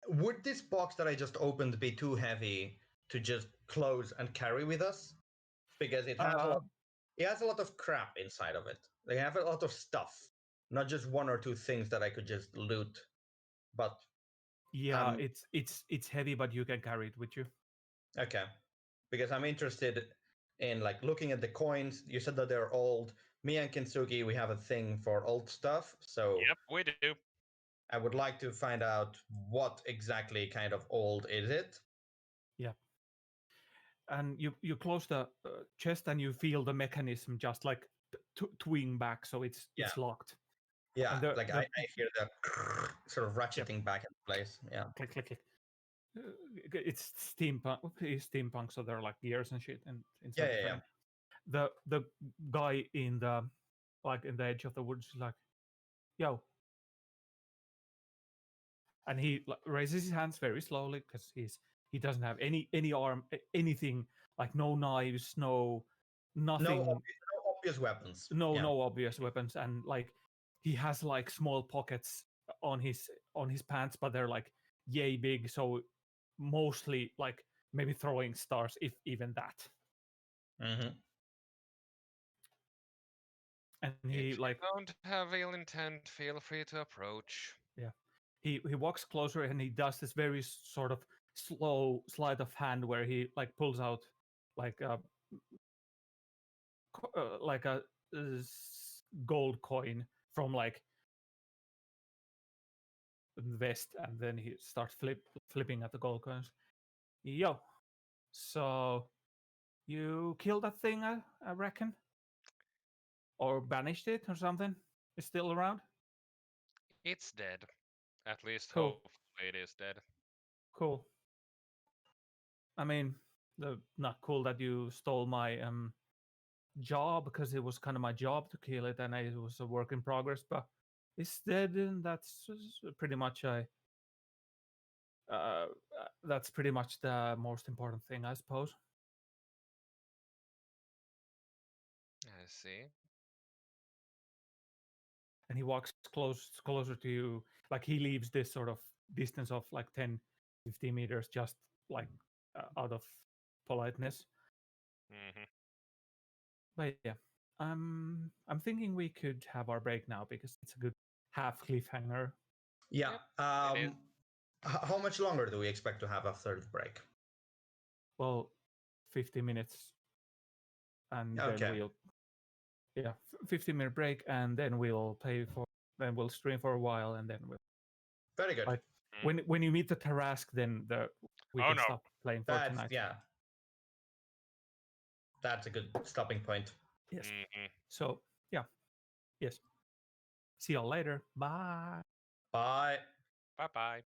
would this box that I just opened be too heavy to just close and carry with us? Because it has a lot of crap inside of it. They have a lot of stuff, not just one or two things that I could just loot. But yeah, it's heavy, but you can carry it with you. okay, because I'm interested in like looking at the coins. You said that they're old. Me and Kintsugi, we have a thing for old stuff, so Yep, we do. I would like to find out what exactly kind of old is it. Yeah. And you close the chest and you feel the mechanism just like twing back, so Yeah, it's locked. yeah. And the Like the I hear the sort of yep, ratcheting back in place. Yeah. click click click. It's steampunk. It's steampunk, so there are like gears and shit and Yeah, inside the yeah, yeah. frame. The guy in the like in the edge of the woods is like, yo, and he raises his hands very slowly because he doesn't have any arm, anything, like no knives, no nothing, No obvious weapons. no Yeah. no obvious weapons, and like he has like small pockets on his pants, but they're like yay big, so mostly like maybe throwing stars, if even that. Mm-hmm. And he If like you don't have ill intent, feel free to approach. he walks closer and he does this very sort of slow sleight of hand where he like pulls out like a like a gold coin from like the vest, and then he starts flipping at the gold coins. Yo, so you killed that thing, I reckon, or banished it or something? It's still around. It's dead. At least Cool, hopefully it is dead. cool. I mean, not cool that you stole my job, because it was kind of my job to kill it and it was a work in progress, but it's dead, and pretty much that's pretty much the most important thing, I suppose. I see. And he walks closer to you, like he leaves this sort of distance of like 10-15 meters, just like out of politeness. Hmm. But yeah, I'm thinking we could have our break now because it's a good half cliffhanger. Yeah. Yep, it is. How much longer do we expect to have after the break? Well, 50 minutes, and then Okay. we'll 15-minute break, and then we'll stream for a while, and then we'll Very good. like Mm. when you meet the Tarask, then we Oh can no. stop playing for That's tonight. yeah. That's a good stopping point. Yes. Hmm. So yeah. Yes. See y'all later. Bye. Bye. Bye bye.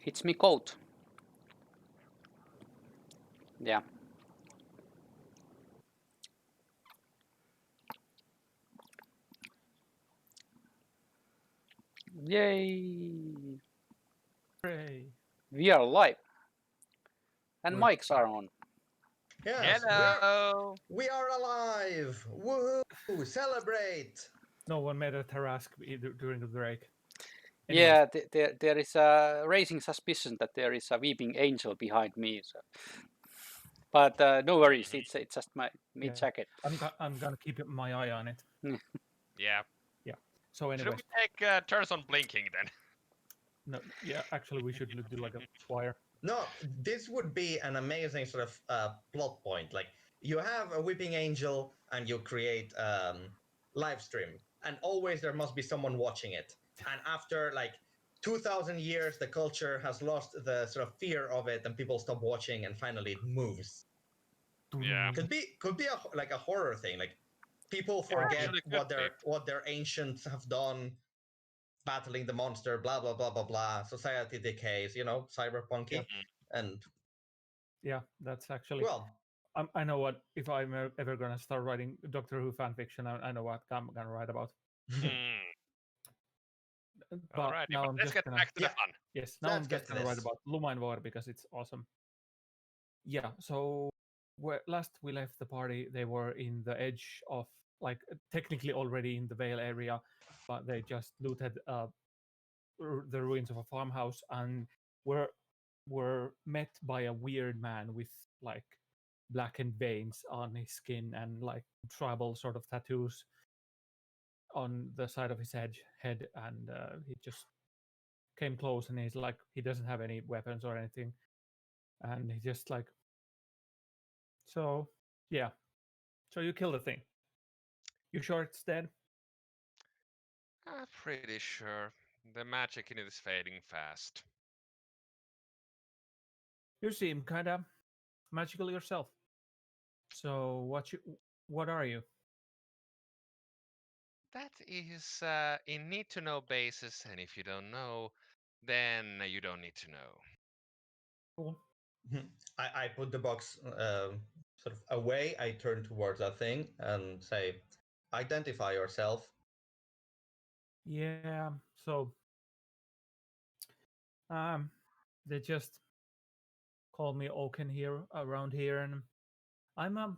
It's me coat. Yeah. Yay! Hooray. We are live. And We're- mics are on. Yes, Hello. we are alive! Woohoo! Celebrate! No one made a Tarask during the break. Yeah, there is a raising suspicion that there is a weeping angel behind me. So. But no worries, it's just my Yeah. jacket. I'm gonna keep my eye on it. Yeah. So Should anyway, we take turns on blinking then? no, yeah, actually we should do like a wire. No, this would be an amazing sort of plot point. Like, you have a weeping angel and you create live stream, and always there must be someone watching it. And after like 2,000 years, the culture has lost the sort of fear of it, and people stop watching, and finally it moves. Yeah. Could be like a horror thing. Like, people forget Actually could be. what their ancients have done, battling the monster, blah blah blah blah blah. Society decays, cyberpunky, Yeah. and Yeah, that's actually. well, I know what if I'm ever gonna start writing Doctor Who fan fiction. I know what I'm gonna write about. Mm. But Alrighty, now but I'm let's just get gonna back to the Yeah. fun. yes. Now Let's I'm get just to gonna write this. about Lumainvoir because it's awesome. Yeah. So last we left the party, they were in the edge of like technically already in the Vale area, but they just looted the ruins of a farmhouse and were met by a weird man with like blackened veins on his skin and like tribal sort of tattoos on the side of his head and he just came close and he's like he doesn't have any weapons or anything and he just like so yeah so you kill the thing. You sure it's dead? I'm pretty sure. The magic in it is fading fast. You seem kind of magical yourself. So what are you? That is in need to know basis, and if you don't know, then you don't need to know. Cool. I put the box sort of away. I turn towards that thing and say, "Identify yourself." Yeah. So um they just call me Oaken here around here and I'm a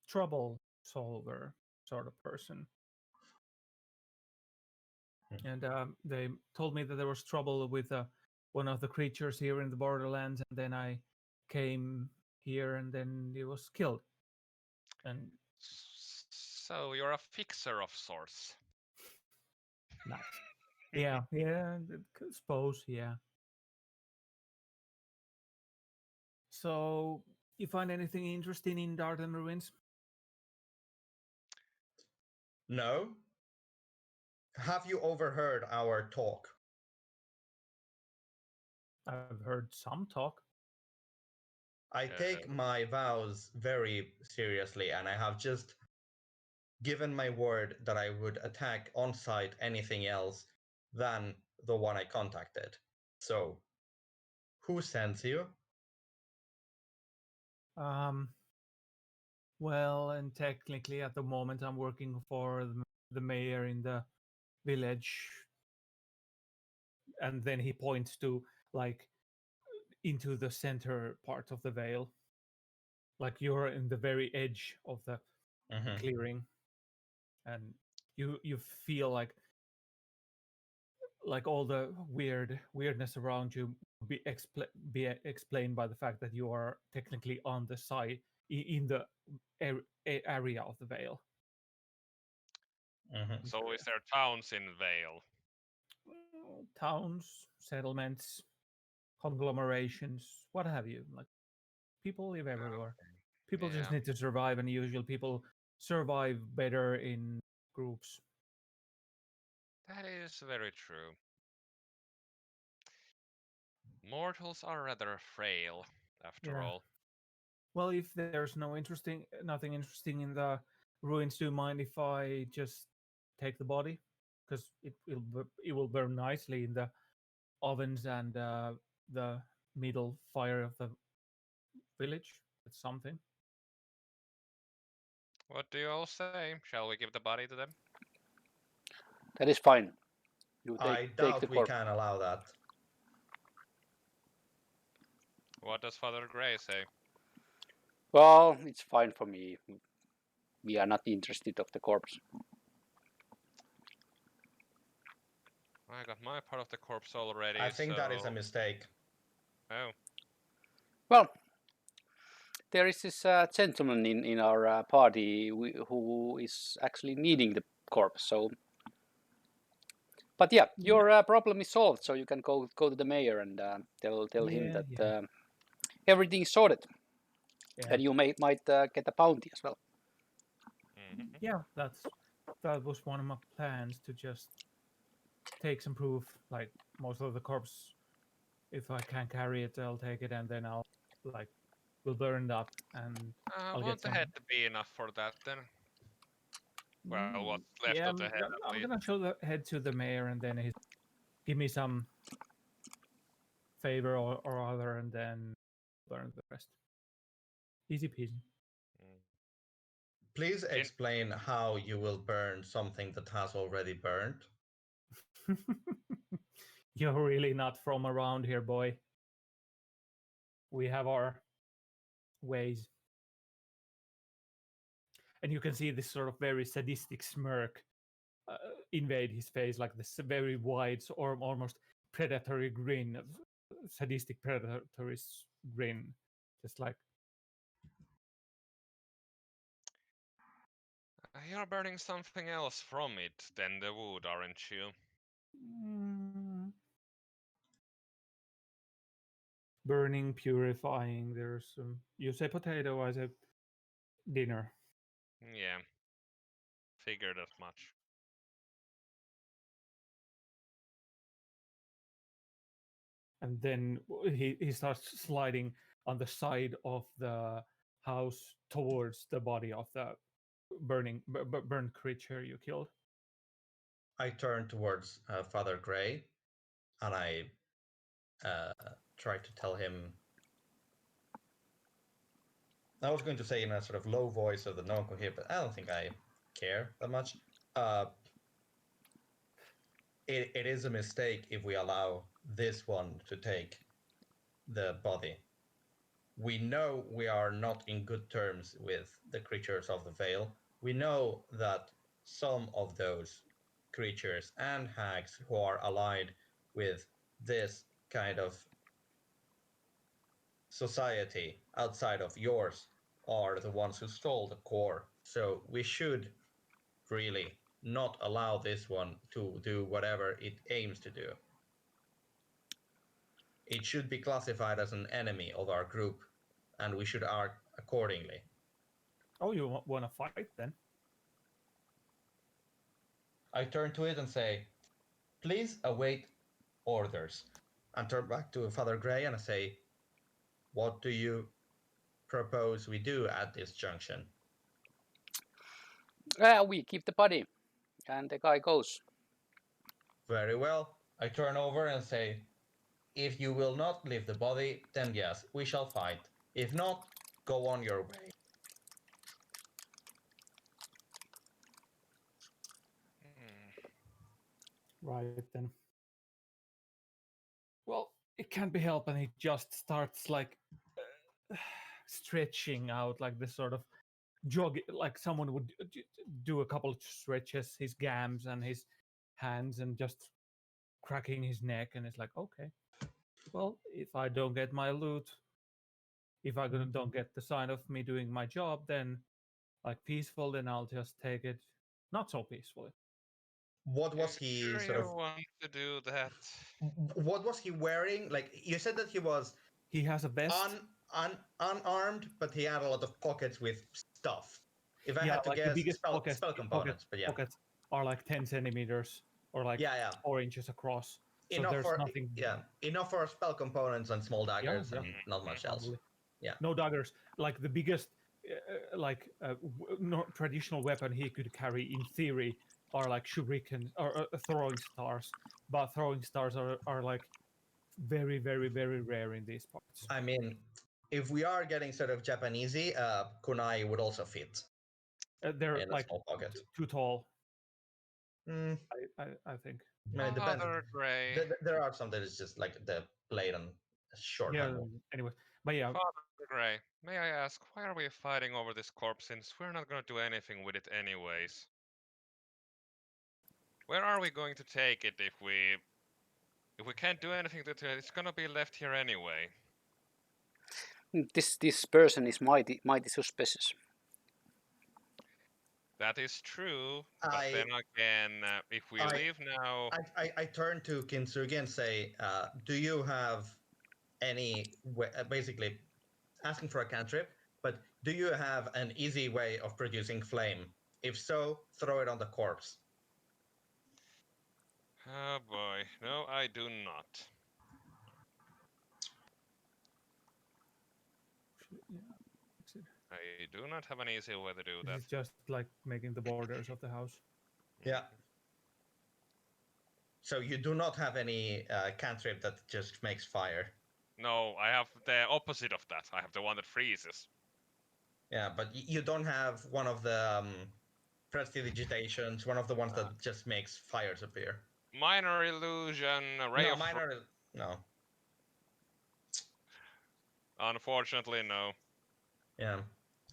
trouble solver sort of person. And they told me that there was trouble with one of the creatures here in the borderlands and then I came here and then it was killed. And So you're a fixer of sorts. nice. Yeah, yeah, I suppose, yeah. So, you find anything interesting in Darden Ruins? No. Have you overheard our talk? I've heard some talk. I take my vows very seriously, and I have just given my word that I would attack on site anything else than the one I contacted. So, who sends you? Um, well, and technically at the moment I'm working for the mayor in the village. And then he points to like into the center part of the Vale. Like you're in the very edge of the Mhm. clearing. And you feel like all the weirdness around you be explained by the fact that you are technically on the side in the area of the Vale. Mhm. So is there towns in Vale? Towns, settlements, conglomerations, what have you. Like people live everywhere. People just Yeah. need to survive, and usually people survive better in groups. That is very true. Mortals are rather frail, after Yeah. all. Well, if there's nothing interesting in the ruins, do you mind if I just take the body? Because it will burn nicely in the ovens and the middle fire of the village. That's something. What do you all say? Shall we give the body to them? That is fine. You I take the doubt we corpse. can allow that. What does Father Gray say? Well, it's fine for me. We are not interested of the corpse. I got my part of the corpse already. I think that is a so- mistake. Oh, Well, there is this gentleman in our party who is actually needing the corpse. So, but yeah, your problem is solved. So you can go to the mayor and tell him that everything is sorted, and you might get a bounty as well. mhm. Yeah, that was one of my plans to just take some proof, like most of the corpse. If I can carry it, I'll take it, and then I'll like we'll burn it up, and I'll Want get the some. head to be enough for that then? Well, what's left Yeah, of the head at I'm least. gonna show the head to the mayor, and then he give me some favor or other, and then burn the rest. Easy peasy. Mm. Please Can- explain how you will burn something that has already burned. You're really not from around here, boy. We have our ways. And you can see this sort of very sadistic smirk invade his face, like this very wide or almost predatory grin, sadistic predatory grin, just like You're burning something else from it than the wood, aren't you? burning, purifying. There's you say potato, I say dinner. Yeah. Figured as much. And then he starts sliding on the side of the house towards the body of the burned creature you killed. I turn towards Father Gray and I try to tell him. I was going to say in a sort of low voice so that no one could hear, but I don't think I care that much. It is a mistake if we allow this one to take the body. We know we are not in good terms with the creatures of the Vale. We know that some of those creatures and hags who are allied with this kind of society outside of yours are the ones who stole the core. So we should really not allow this one to do whatever it aims to do. It should be classified as an enemy of our group, and we should act accordingly. Oh, you want to fight then? I turn to it and say, please await orders. And turn back to Father Gray and I say, what do you propose we do at this junction? We keep the body, and the guy goes. Very well. I turn over and say, if you will not leave the body, then yes, we shall fight. If not, go on your way. Right then. Well, it can't be helped, and he just starts like stretching out, like this sort of jog, like someone would do a couple of stretches, his gams and his hands, and just cracking his neck. And it's like, okay, well, if I don't get my loot, if I don't get the sign of me doing my job, then like peaceful, then I'll just take it not so peacefully. What was You he sure sort you of? want to do that? What was he wearing? Like you said that he was He has a vest. unarmed, but he had a lot of pockets with stuff. If I Yeah, had to like the guess, biggest spell components, but yeah, pockets are like 10 centimeters or like yeah, 4 inches across. So enough there's for nothing. enough for spell components and small Yeah, daggers yeah, and not much else. probably. Yeah. No daggers. Like the biggest, traditional weapon he could carry in theory are like shurikens or throwing stars. But throwing stars are like very, very, very rare in these parts. I mean, if we are getting sort of Japanesey, kunai would also fit They're in a like small pocket. too tall, Mm, I think. I mean, it depends. Father Gray. There are some that is just like the blade and short Yeah. handle. Anyway, but yeah, Father Gray, may I ask, why are we fighting over this corpse since we're not gonna do anything with it anyways? Where are we going to take it if we can't do anything to it? It's gonna be left here anyway. This person is mighty suspicious. That is true, but I- then again, if we I- leave now, I turn to Kintsugi and say, do you have any way, basically asking for a cantrip, but do you have an easy way of producing flame? If so, throw it on the corpse. oh boy, no, I do not. yeah. I do not have an easy way to do This that. is just like making the borders of the house. Yeah. So you do not have any cantrip that just makes fire. No, I have the opposite of that. I have the one that freezes. Yeah, but you don't have one of the prestidigitations, one of the ones that just makes fires appear. Minor illusion, a ray No, of. minor. No. Unfortunately, no. Yeah,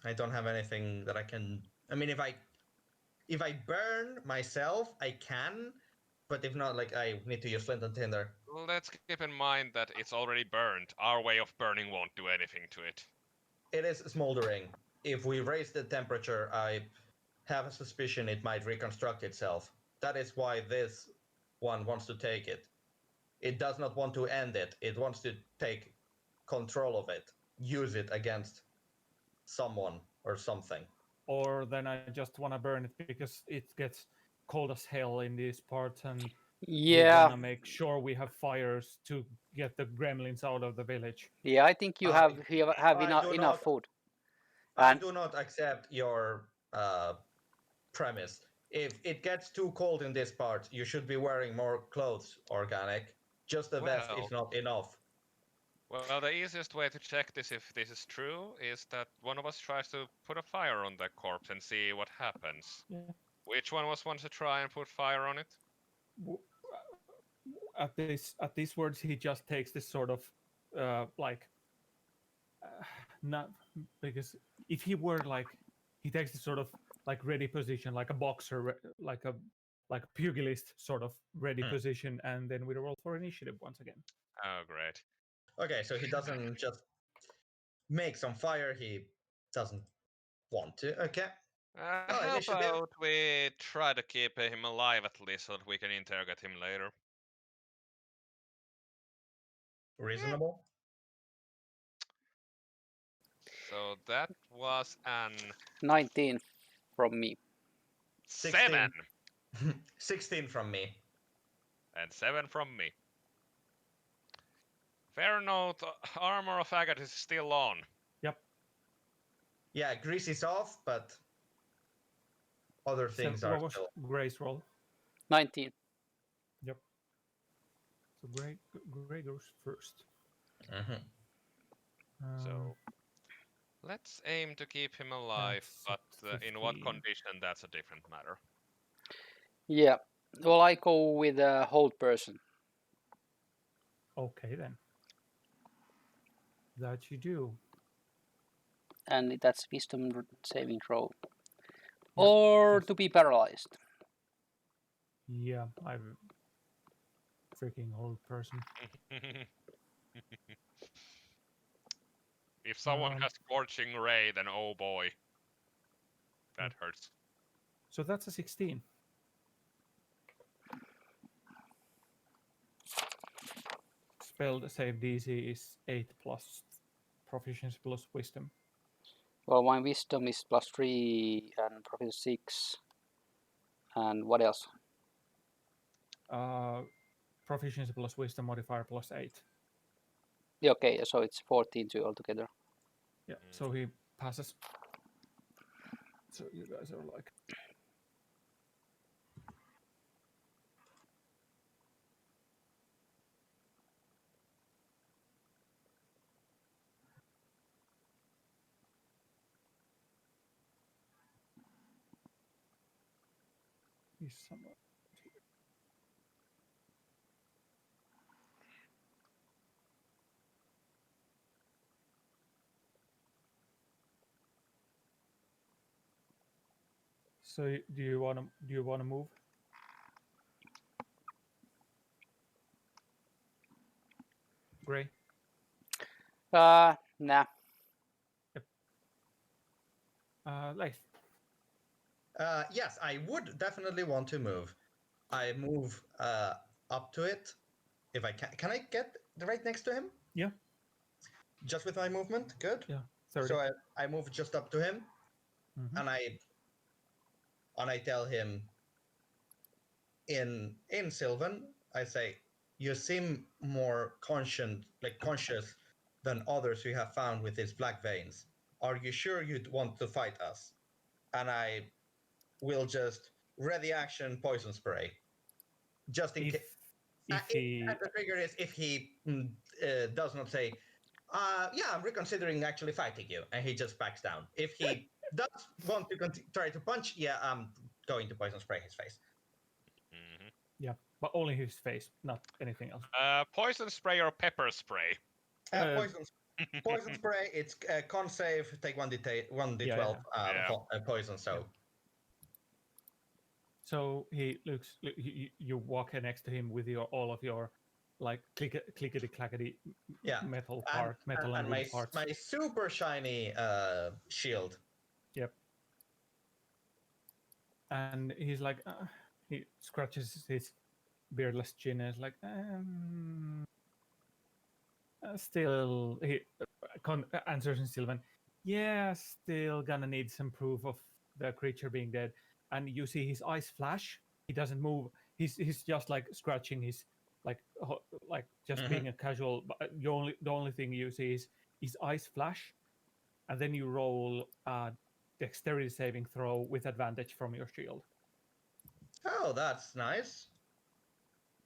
I don't have anything that I can. I mean, if I burn myself, I can, but if not, like I need to use flint and tinder. Let's keep in mind that it's already burned. Our way of burning won't do anything to it. It is smoldering. If we raise the temperature, I have a suspicion it might reconstruct itself. That is why this one wants to take it. It does not want to end it. It wants to take control of it, use it against someone or something. Or then I just want to burn it because it gets cold as hell in these parts, and we Yeah, want to make sure we have fires to get the gremlins out of the village. yeah. I think you I- have I do enough not- food. I And do not accept your premise. If it gets too cold in this part, you should be wearing more clothes, organic. Just a vest Well. is not enough. Well, the easiest way to check this if this is true is that one of us tries to put a fire on the corpse and see what happens. Yeah. Which one was wants to try and put fire on it? At these words, he just takes this sort of like not because if he were like he takes this sort of like ready position, like a boxer, like a pugilist sort of ready position, and then we roll for initiative once again. Oh, great. Okay, so he doesn't just make some fire, he doesn't want to. Okay. Oh, How initiative. about we try to keep him alive at least so that we can interrogate him later? Reasonable. So that was an 19 from me. 7 16 from me. and 7 from me. Fair note, armor of agate is still on. Yep. Yeah, grease is off, but other things So are what was still. Gray's roll? 19. Yep. So Gray goes first. Mhm. So let's aim to keep him alive, That's but in what 15. condition, that's a different matter. Yeah. Well, I go with a hold person. Okay then. That you do. And that's wisdom saving throw. Yeah, Or that's- to be paralyzed. Yeah, I'm freaking old person. If someone has scorching ray, then oh boy, that hurts. So that's a 16. Spell save DC is 8 plus proficiency plus wisdom. Well, my wisdom is +3 and proficiency 6. And what else? Proficiency plus wisdom modifier plus 8. Yeah, okay, so it's 14 altogether. Yeah, so he passes. So you guys are like. He's somewhere. So do you want to move? Gray? Nah. Leif. Yes, I would definitely want to move. I move up to it if I can. Can I get right next to him? Yeah. Just with my movement? Good. Yeah. 30. So I move just up to him, Mhm. and I tell him in Sylvan, I say, you seem more conscious than others we have found with these black veins. Are you sure you'd want to fight us? And I will just ready action poison spray, just in case. If he And the trigger is if he does not say, yeah, I'm reconsidering actually fighting you, and he just backs down. If he does want to try to punch, yeah, I'm going to poison spray his face. Mhm. yeah, but only his face, not anything else. Poison spray or pepper spray? Poison spray, it's con save, take 1d12 poison, so... Yeah. So he looks. You walk next to him with all of your like clickety clackety Yeah. metal and and my, wood parts. my super shiny shield. Yep. And he's like, he scratches his beardless chin and is like, still, he answers in Sylvan, yeah, still gonna need some proof of the creature being dead. And you see his eyes flash. He doesn't move. He's just like scratching his like just being a casual. But the only thing you see is his eyes flash, and then you roll a dexterity saving throw with advantage from your shield. Oh, that's nice.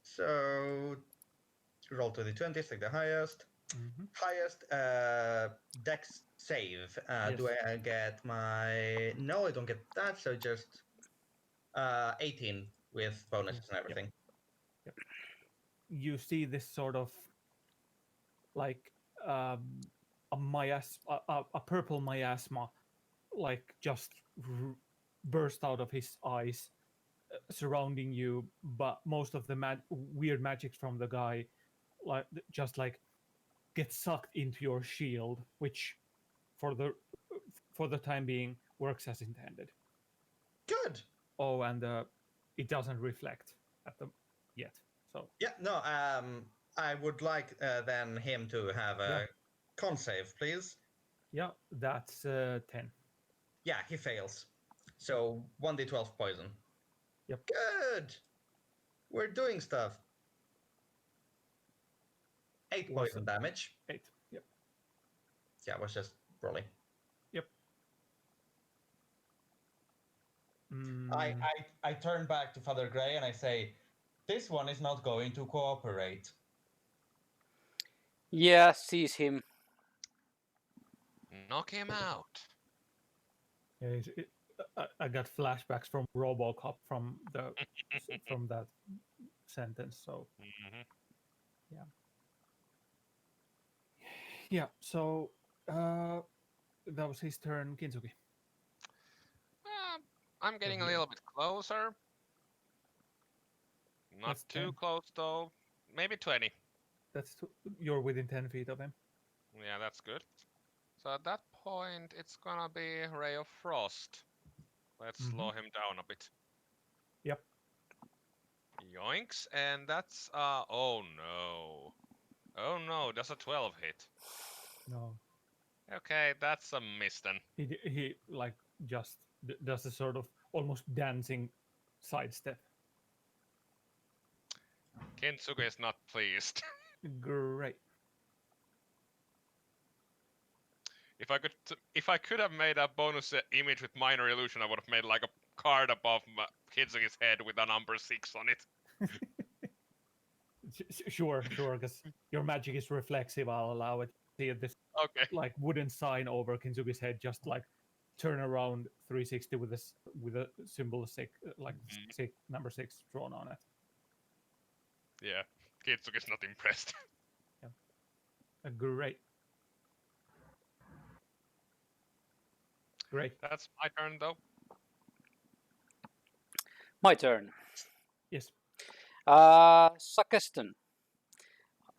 So roll to the 20, take the highest. Mm-hmm. Highest dex save. Yes. Do I get my... No, I don't get that, so just 18 with bonuses and everything. Yep. You see this sort of like a purple miasma like just burst out of his eyes, surrounding you, but most of the weird magic from the guy like just like get sucked into your shield, which for the time being works as intended. Good. Oh, and it doesn't reflect at the yet. So Yeah, no, I would like then him to have a con save, please. yeah, that's 10. Yeah, he fails. So 1d12 poison. Yep. Good. We're doing stuff. 8 poison damage. 8. Yep. Yeah, I was just rolling. Yep. I turn back to Father Gray and I say, this one is not going to cooperate. Yeah, sees him. Knock him out. Yeah, I got flashbacks from RoboCop from that sentence. So yeah. So that was his turn, Kintsugi. I'm getting a little bit closer. Not That's too 10. close though. Maybe 20. You're within 10 feet of him. Yeah, that's good. So at that point, it's gonna be Ray of Frost. Let's slow him down a bit. Yep. Yoinks, and that's oh no. Oh no, that's a 12 hit. No. Okay, that's a miss then. He like just does a sort of almost dancing sidestep. Kintsugi is not pleased. Great. If I could have made a bonus image with minor illusion, I would have made like a card above Kintsugi's head with a number 6 on it. Sure, because your magic is reflexive. I'll allow it. See this Okay. like wooden sign over Kintsugi's head, just like turn around 360 with a symbol number 6 drawn on it. Yeah, Kitsuki's not impressed. Great. Great. That's my turn, though. My turn. Yes. Sakeston.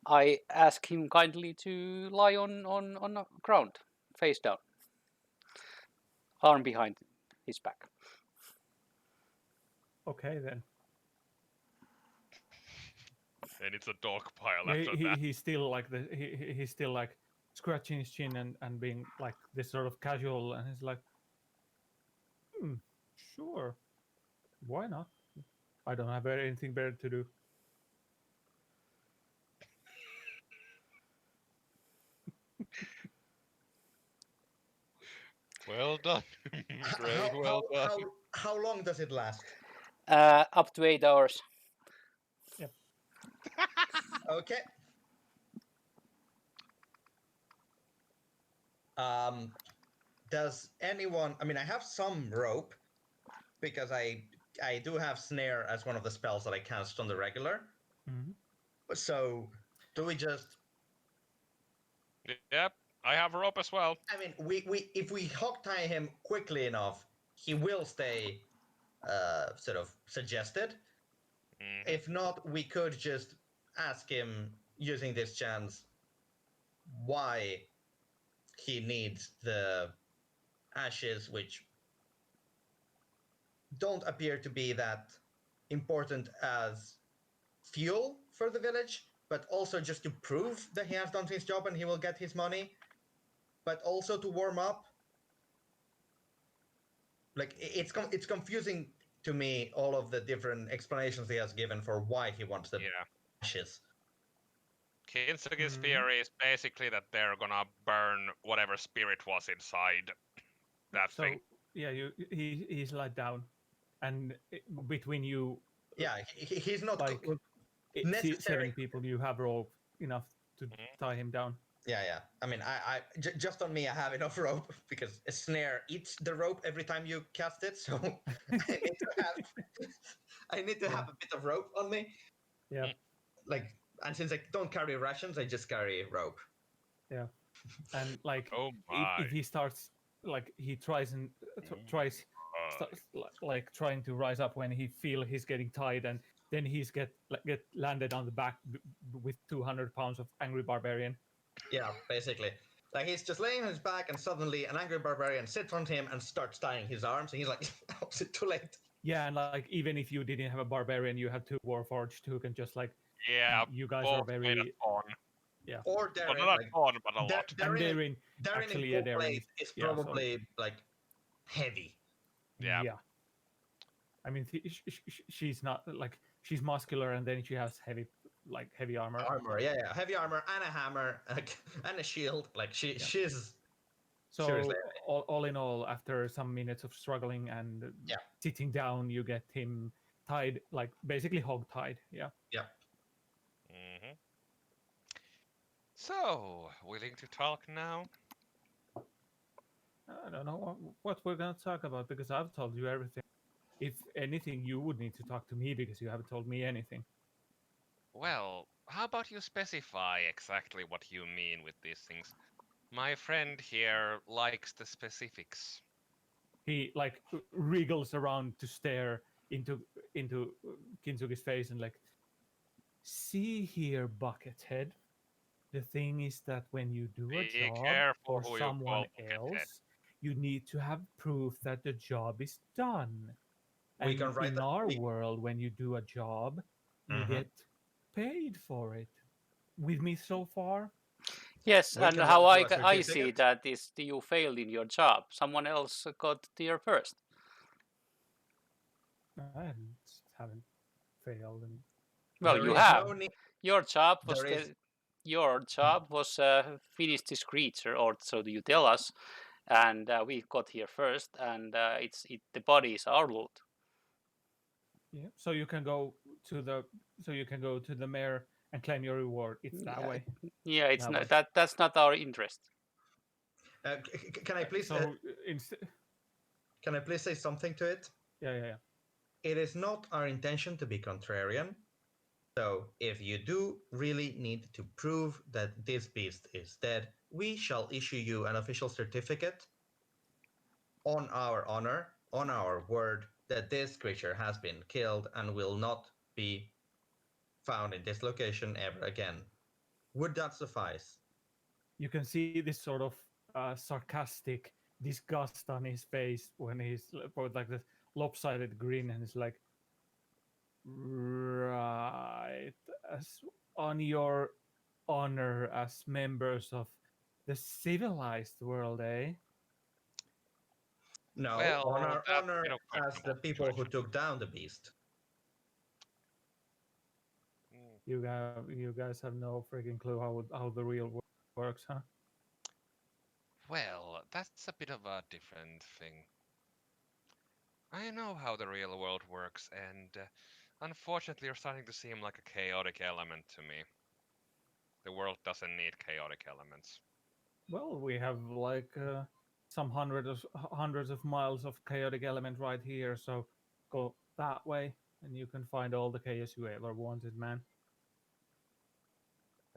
I ask him kindly to lie on the ground, face down, arm behind his back. Okay then. And it's a dog pile after that. He's still like he's still like scratching his chin and being like this sort of casual, and he's like, sure, why not? I don't have anything better to do. Well done. Gray, well done. How long does it last? Up to 8 hours. Yep. Okay. Does anyone? I mean, I have some rope because I do have snare as one of the spells that I cast on the regular. Mm-hmm. So do we just? Yep, I have a rope as well. I mean, we if we hog tie him quickly enough, he will stay sort of suggested. Mhm. If not, we could just ask him using this chance why he needs the ashes, which don't appear to be that important as fuel for the village, but also just to prove that he has done his job and he will get his money, but also to warm up. Like it's confusing to me, all of the different explanations he has given for why he wants the Yeah. ashes. Kintsugi's theory is basically that they're gonna burn whatever spirit was inside that So thing. yeah, he's laid down, and between you, Yeah, he's not like necessary. 7 people, you have rope enough to tie him down. Yeah. I mean, just on me, I have enough rope because a snare eats the rope every time you cast it. So I need to have a bit of rope on me. Yeah. Like, and since I don't carry rations, I just carry rope. Yeah. And like, Oh my. if he starts, like, he tries and tries, like trying to rise up when he feel he's getting tied, and then he's get landed on the back with 200 pounds of angry barbarian. Yeah, basically. Like, he's just laying on his back, and suddenly an angry barbarian sits on him and starts tying his arms, and he's like, "Oh, is it too late?" Yeah, and like, even if you didn't have a barbarian, you have 2 warforged who can just like, Yeah, you guys both are made very, it on. yeah. Or Well, Darren, not like, on, but a lot. Darren Darren actually, in full Darren plate is yeah, so- probably like heavy. Yeah. I mean, she's not like, she's muscular, and then she has heavy armor. Yeah, heavy armor and a hammer and a shield. Like she's So seriously. all in all, after some minutes of struggling and sitting down, you get him tied, like basically hog tied. Yeah. Mm-hmm. So, willing to talk now? I don't know what we're gonna talk about, because I've told you everything. If anything, you would need to talk to me because you haven't told me anything. Well, how about you specify exactly what you mean with these things? My friend here likes the specifics. He like wriggles around to stare into Kintsugi's face and like, see here, Buckethead. The thing is that when you do a Be job careful for who you someone call Buckethead. else, you need to have proof that the job is done. We And can write in that- our we- world, when you do a job, you Mhm. get paid for it. With me so far? Yes, We and can how write to a I see certificate. that is you failed in your job. Someone else got there first. I haven't failed. And Well, There you is have. no need. Your job was There is- your job was finish this creature, or so do you tell us? And we got here first, and the body is our loot. yeah, so you can go to the mayor and claim your reward. It's that way. Yeah, That way. that's not our interest. Can I please? So Can I please say something to it? Yeah. It is not our intention to be contrarian. So, if you do really need to prove that this beast is dead, we shall issue you an official certificate on our honor, on our word, that this creature has been killed and will not be found in this location ever again. Would that suffice? You can see this sort of sarcastic disgust on his face when he's with like this lopsided grin, and it's like, right, as on your honor as members of the civilized world, eh? No, on Well, our that's a bit honor of as the questionable people who situation. took down the beast. Mm. You guys have no freaking clue how the real world works, huh? Well, that's a bit of a different thing. I know how the real world works, and unfortunately, you're starting to seem like a chaotic element to me. The world doesn't need chaotic elements. Well, we have like some hundreds of miles of chaotic element right here, so go that way, and you can find all the chaos you ever wanted, man.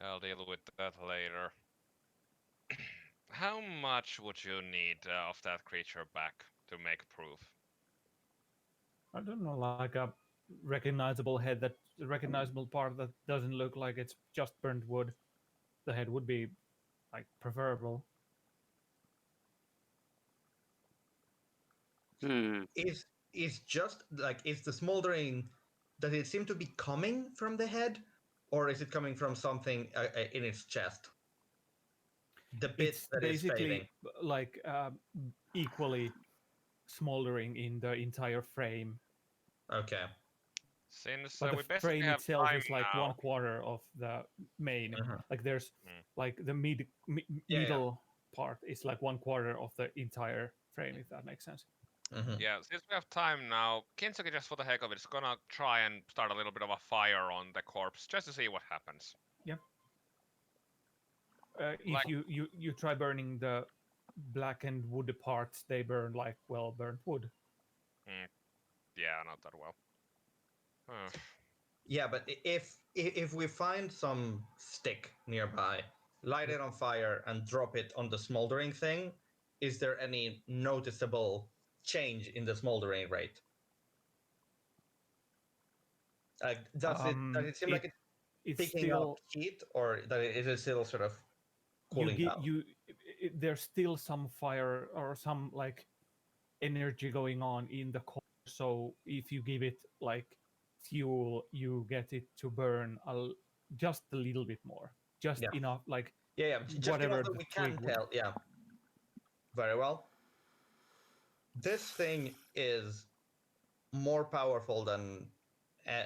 I'll deal with that later. How much would you need of that creature back to make proof? I don't know, like a recognizable head, that recognizable part that doesn't look like it's just burnt wood. The head would be like preferable. Hmm. Is just like, is the smoldering, does it seem to be coming from the head, or is it coming from something in its chest? The bit It's that is fading. basically like equally smoldering in the entire frame, Okay. Since but the we basically frame have itself time is like now. 1/4 of the main. Mhm. Like there's Mm. like the Yeah, yeah. middle part is like 1/4 of the entire frame, if that makes sense. Mhm. Yeah, since we have time now, Kintsugi just for the heck of it is gonna try and start a little bit of a fire on the corpse just to see what happens. Yeah. Like, If you try burning the blackened wood parts, they burn like well burnt wood. mm, yeah, not that well. Ugh. Yeah, but if we find some stick nearby, light it on fire and drop it on the smoldering thing, is there any noticeable change in the smoldering rate? Does it seem like it's It's picking up still heat, or is it still sort of you cooling get down? you there's still some fire or some like energy going on in the core, so if you give it like fuel, you get it to burn just a little bit more, just Yeah, enough, like yeah. Just enough whatever that the we twig can would. tell. Yeah, very well. This thing is more powerful than. Uh,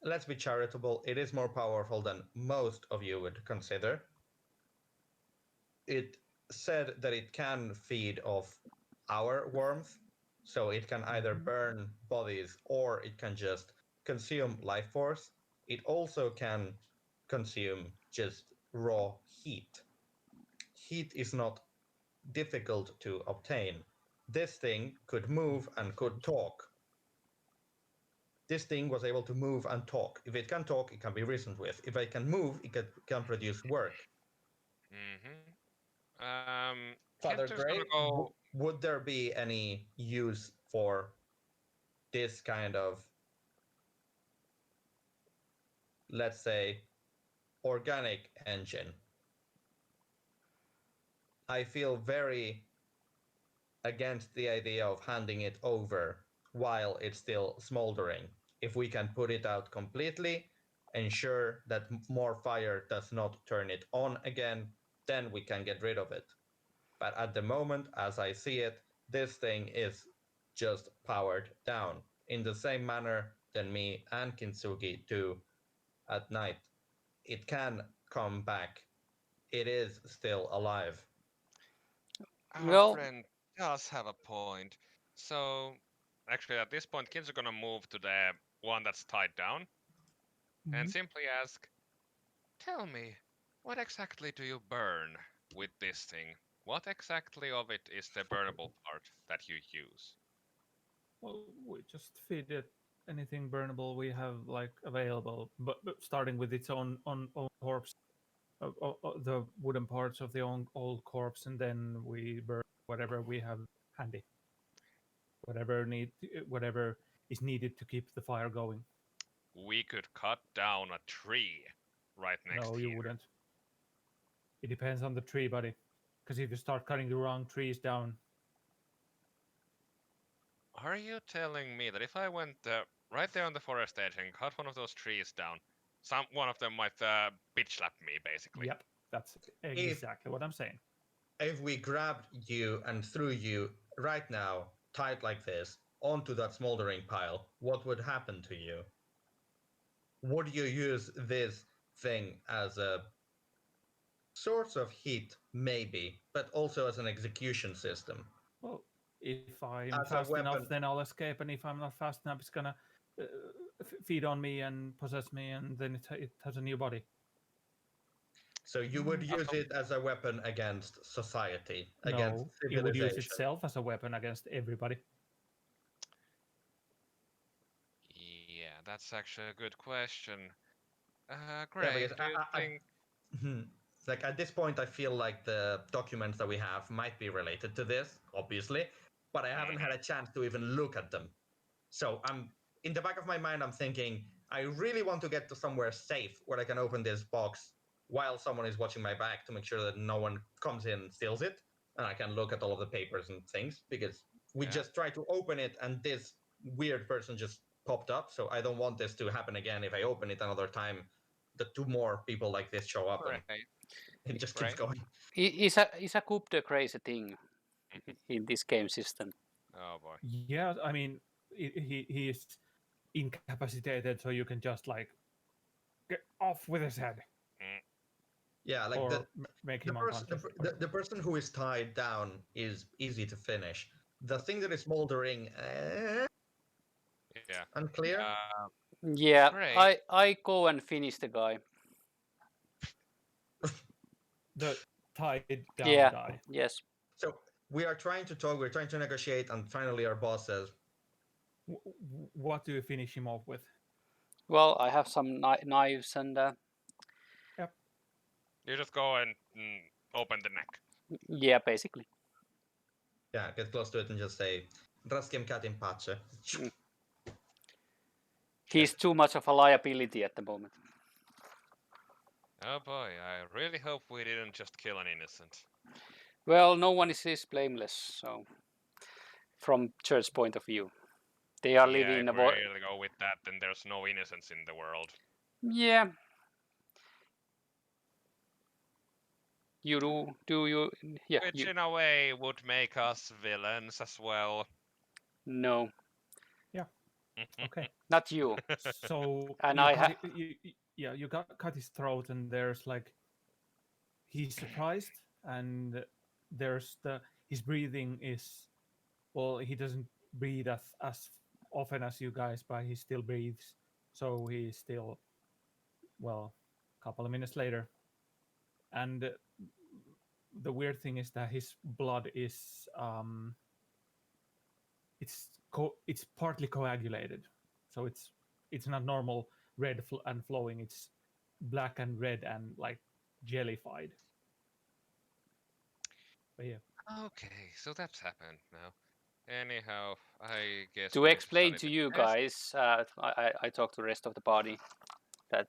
let's be charitable. It is more powerful than most of you would consider. It said that it can feed off our warmth, so it can either Mhm. burn bodies or it can just consume life force. It also can consume just raw heat. Heat is not difficult to obtain. This thing could move and could talk. This thing was able to move and talk. If it can talk, it can be reasoned with. If it can move, it can produce work. Mm-hmm. Father Kento's gonna Gray, go. would there be any use for this kind of, let's say, organic engine? I feel very against the idea of handing it over while it's still smoldering. If we can put it out completely, ensure that more fire does not turn it on again, then we can get rid of it. But at the moment, as I see it, this thing is just powered down in the same manner than me and Kintsugi do at night. It can come back. It is still alive. Our Well, friend does have a point. So, actually, at this point, Kin's gonna move to the one that's tied down and Mhm. simply ask, "Tell me, what exactly do you burn with this thing? what exactly of it is the burnable part that you use? Well, we just feed it anything burnable we have like available, but starting with its own corpse, the wooden parts of the own old corpse, and then we burn whatever we have handy, whatever is needed to keep the fire going. We could cut down a tree right next No, you here. wouldn't. It depends on the tree, buddy. Because if you start cutting the wrong trees down, Are you telling me that if I went right there on the forest edge and cut one of those trees down, one of them might bitch slap me, basically? yep, that's If exactly what I'm saying. if we grabbed you and threw you right now, tied like this, onto that smoldering pile, what would happen to you? Would you use this thing as a source of heat? Maybe, but also as an execution system. Well, if I'm As a fast enough, weapon. then I'll escape, and if I'm not fast enough, it's gonna uh, feed on me and possess me, and then it has a new body. So you would Mm, use it as a weapon against society, against No, it would use civilization. itself as a weapon against everybody. Yeah, that's actually a good question. Yeah, Gray, because do you think? like at this point, I feel like the documents that we have might be related to this, obviously, but I haven't had a chance to even look at them. So I'm in the back of my mind, I'm thinking I really want to get to somewhere safe where I can open this box while someone is watching my back to make sure that no one comes in and steals it, and I can look at all of the papers and things because we Yeah. just tried to open it and this weird person just popped up. So I don't want this to happen again. If I open it another time, the two more people like this show up and Gray, it just keeps Gray. going. Is a coup de crazy thing in this game system? Oh boy. Yeah, I mean, he is incapacitated, so you can just like get off with his head Yeah, like or make him unconscious. the person who is tied down is easy to finish. The thing that is smoldering, Yeah. unclear. Yeah, Gray. I go and finish the guy. The tied down Yeah, guy. yes. So we are trying to talk, we're trying to negotiate, and finally our boss says, What do you finish him off with? Well, I have some knives and Yep. You just go and open the neck. yeah, basically. yeah, get close to it and just say, Raskiem cat in pace. He's too much of a liability at the moment. Oh boy, I really hope we didn't just kill an innocent. Well, no one is blameless, so from church point of view. They are Yeah, living if in a we really go with that, then there's no innocence in the world. Yeah. You do you yeah, Which you in a way would make us villains as well. no, Okay. not you. So And you I cut you cut his throat, and there's like he's surprised, and his breathing is, well, he doesn't breathe as often as you guys, but he still breathes. So he's still, well, a couple of minutes later, and the weird thing is that his blood is it's partly coagulated, so it's not normal red and flowing. It's black and red and like jellified. But yeah, Okay, so that's happened now. Anyhow, I guess to we need to explain study to the you test. guys, I talked to the rest of the party that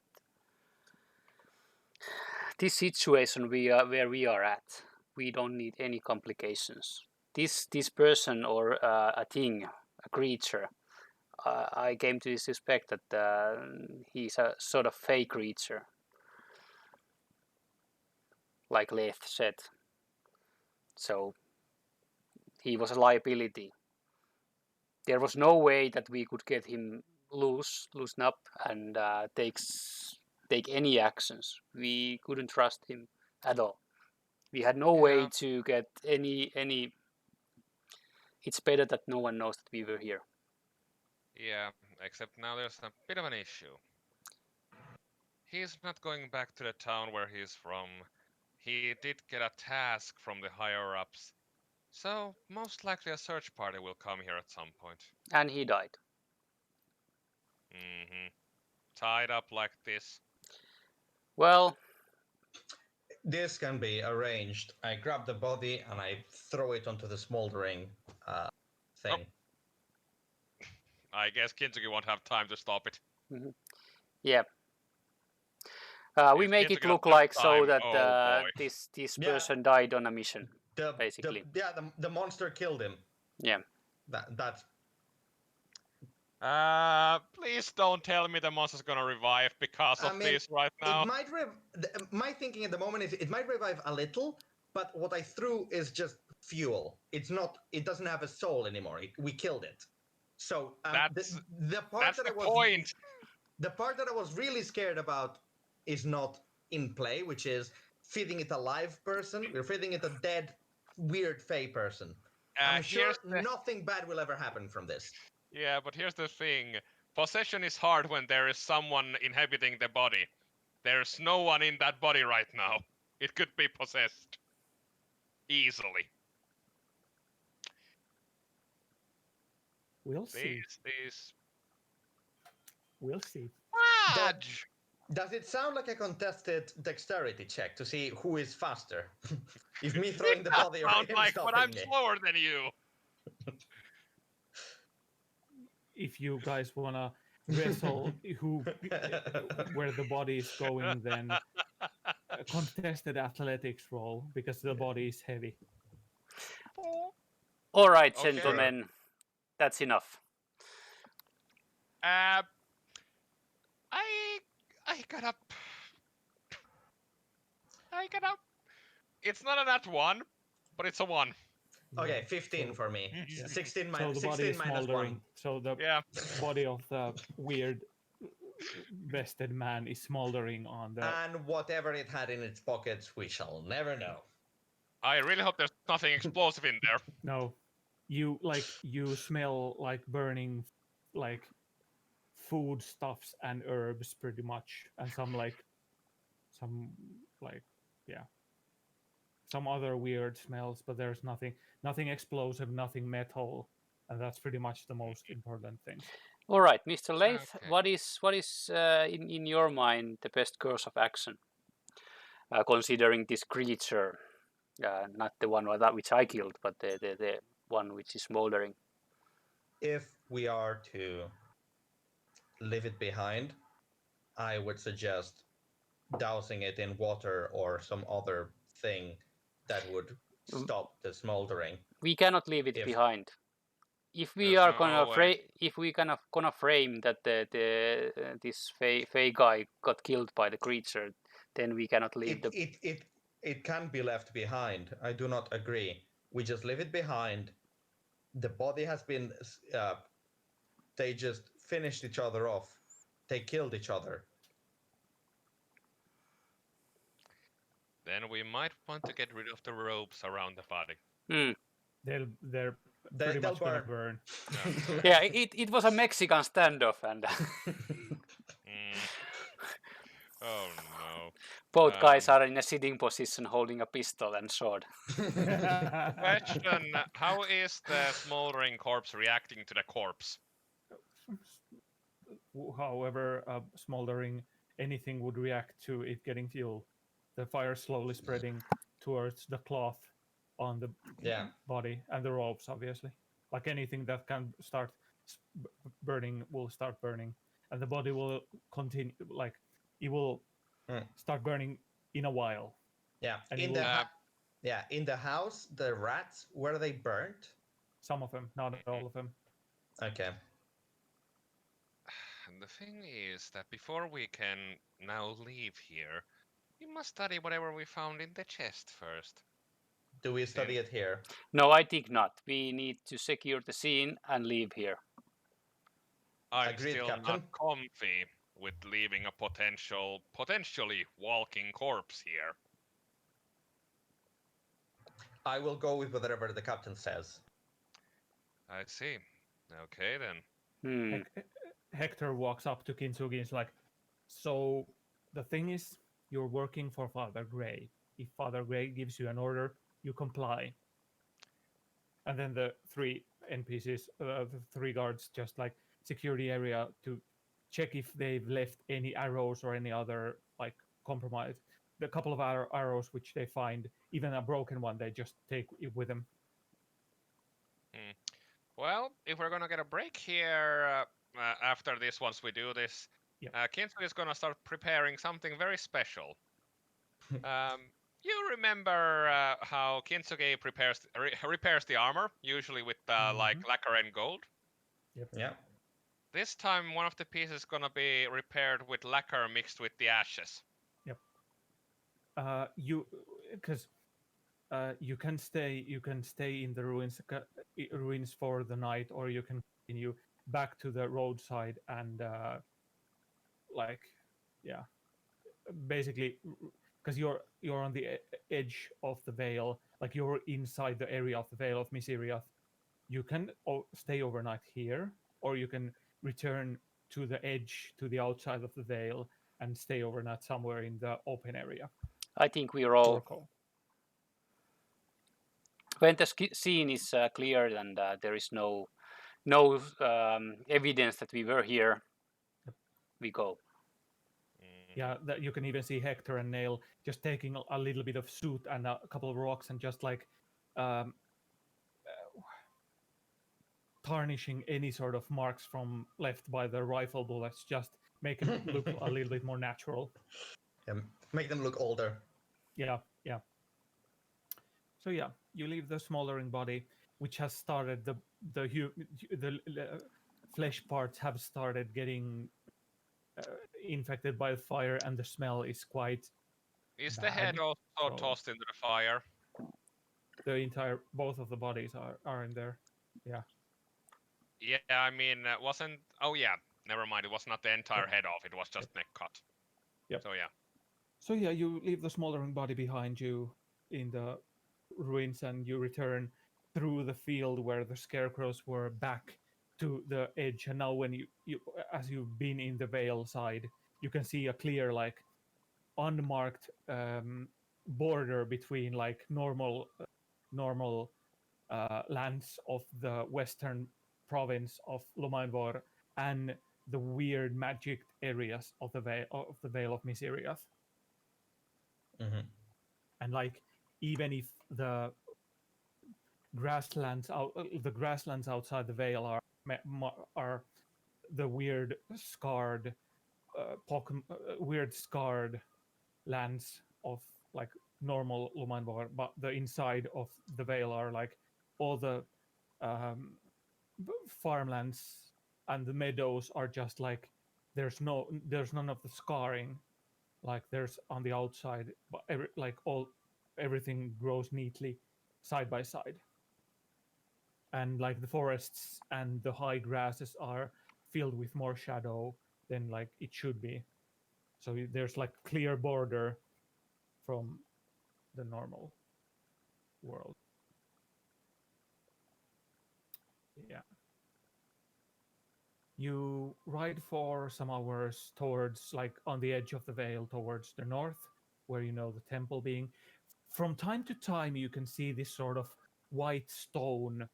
this situation where we are at, we don't need any complications. This person or a thing, a creature, I came to suspect that he's a sort of fake creature, like Leth said. So he was a liability. There was no way that we could get him loosen up and take any actions. We couldn't trust him at all. We had no way Yeah, to get any. It's better that no one knows that we were here. yeah, except now there's a bit of an issue. He's not going back to the town where he's from. he did get a task from the higher-ups. So, most likely a search party will come here at some point. And he died. Tied up like this. Well, This can be arranged. I grab the body and I throw it onto the smoldering thing. I guess Kintsugi won't have time to stop it. yeah. We If make it Kintsugi look doesn't have like so time, that oh boy. this Yeah. person died on a mission. Basically. The monster killed him. Yeah. That's Please don't tell me the monster's gonna revive because of this right now. It might my thinking at the moment is it might revive a little, but what I threw is just fuel. It's not. It doesn't have a soul anymore. We killed it. So That's the part that the I was point. the part that I was really scared about is not in play, which is feeding it a live person. We're feeding it a dead, weird fey person. I'm sure nothing bad will ever happen from this. Yeah, but here's the thing. Possession is hard when there is someone inhabiting the body. There's no one in that body right now. It could be possessed. Easily. We'll see. We'll see. Badge! Does it sound like a contested dexterity check to see who is faster? If me throwing the body or him like, but I'm stopping me? slower than you. If you guys wanna wrestle where the body is going, then a contested athletics roll because the body is heavy. All right, Okay. gentlemen. That's enough. I gotta. It's not a nat 1, but it's a 1. Okay, 15 for me. Yeah. 16 So the body 16 is minus 1. smoldering. So the Yeah. body of the weird vested man is smoldering on the. And whatever it had in its pockets, we shall never know. I really hope there's nothing explosive in there. No, you smell like burning, like foodstuffs and herbs pretty much, and some other weird smells, but there's nothing explosive, nothing metal, and that's pretty much the most important thing. All right, Mr. Leith, Okay. what is in your mind the best course of action, considering this creature, not the one which I killed, but the one which is smoldering? If we are to leave it behind, I would suggest dousing it in water or some other thing that would stop the smoldering. We cannot leave it behind. If we There's are no way. if we gonna frame that this Fey guy got killed by the creature, then we cannot leave It can be left behind. I do not agree. We just leave it behind. The body has been. They just finished each other off. They killed each other. Then we might want to get rid of the ropes around the body. They're pretty much gonna burn. Yeah, it was a Mexican standoff, and Oh no. both guys are in a sitting position holding a pistol and sword. Question, how is the smoldering corpse reacting to the corpse? However, smoldering anything would react to it getting fuel. The fire slowly spreading towards the cloth on the body and the ropes, obviously. Like anything that can start burning will start burning, and the body will continue. Like it will start burning in a while. Yeah. And in the house, the rats, were they burnt? Some of them, not all of them. Okay. The thing is that before we can now leave here, we must study whatever we found in the chest first. Do we study it here? No, I think not. We need to secure the scene and leave here. I'm Agreed, still Captain. not comfy with leaving a potentially walking corpse here. I will go with whatever the captain says. I see. Okay then. Hector walks up to Kintsugi and is like, so the thing is, you're working for Father Gray. if Father Grey gives you an order, you comply. And then the three NPCs, the three guards, just like secure the area to check if they've left any arrows or any other like compromise. The couple of arrows which they find, even a broken one, they just take it with them. Well, if we're gonna get a break here after this, once we do this, Yep. Kintsugi is gonna start preparing something very special. You remember how Kintsugi repairs the armor, usually with like lacquer and gold? Yep. Yeah. This time, one of the pieces is gonna be repaired with lacquer mixed with the ashes. Yep. You, because you can stay in the ruins for the night, or you can continue back to the roadside and like, yeah, basically, because you're on the edge of the Vale, like you're inside the area of the Vale of Miseriath. You can stay overnight here, or you can return to the edge, to the outside of the Vale, and stay overnight somewhere in the open area. I think we're all, Your call. when the scene is clear and there is no evidence that we were here, we go. Yeah, that you can even see Hector and Nail just taking a little bit of soot and a couple of rocks and just like tarnishing any sort of marks from left by the rifle bullets, just make them look a little bit more natural. Make them look older. Yeah. So yeah, you leave the smoldering body, which has started the flesh parts have started getting infected by the fire, and the smell is quite Is the bad. head also So- tossed into the fire? both of the bodies are in there. Yeah. Yeah, I mean, wasn't. Oh yeah, never mind. It was not the entire head off. It was just neck cut. Yep. So yeah. So yeah, you leave the smoldering body behind you in the ruins, and you return through the field where the scarecrows were back to the edge. And now, when you as you've been in the Vale side, you can see a clear, like, unmarked border between like normal lands of the western province of Lumainvoir and the weird magic areas of the Vale of Miseriath. Mm-hmm. And like, even if the grasslands outside the Vale are the weird scarred lands of like normal Lumainvoir, but the inside of the Vale are like all the farmlands, and the meadows are just like there's none of the scarring like there's on the outside, but everything grows neatly side by side, and like the forests and the high grasses are filled with more shadow than like it should be. So there's like clear border from the normal world. Yeah. You ride for some hours towards, like, on the edge of the Vale towards the north, where you know the temple being. From time to time, you can see this sort of white stone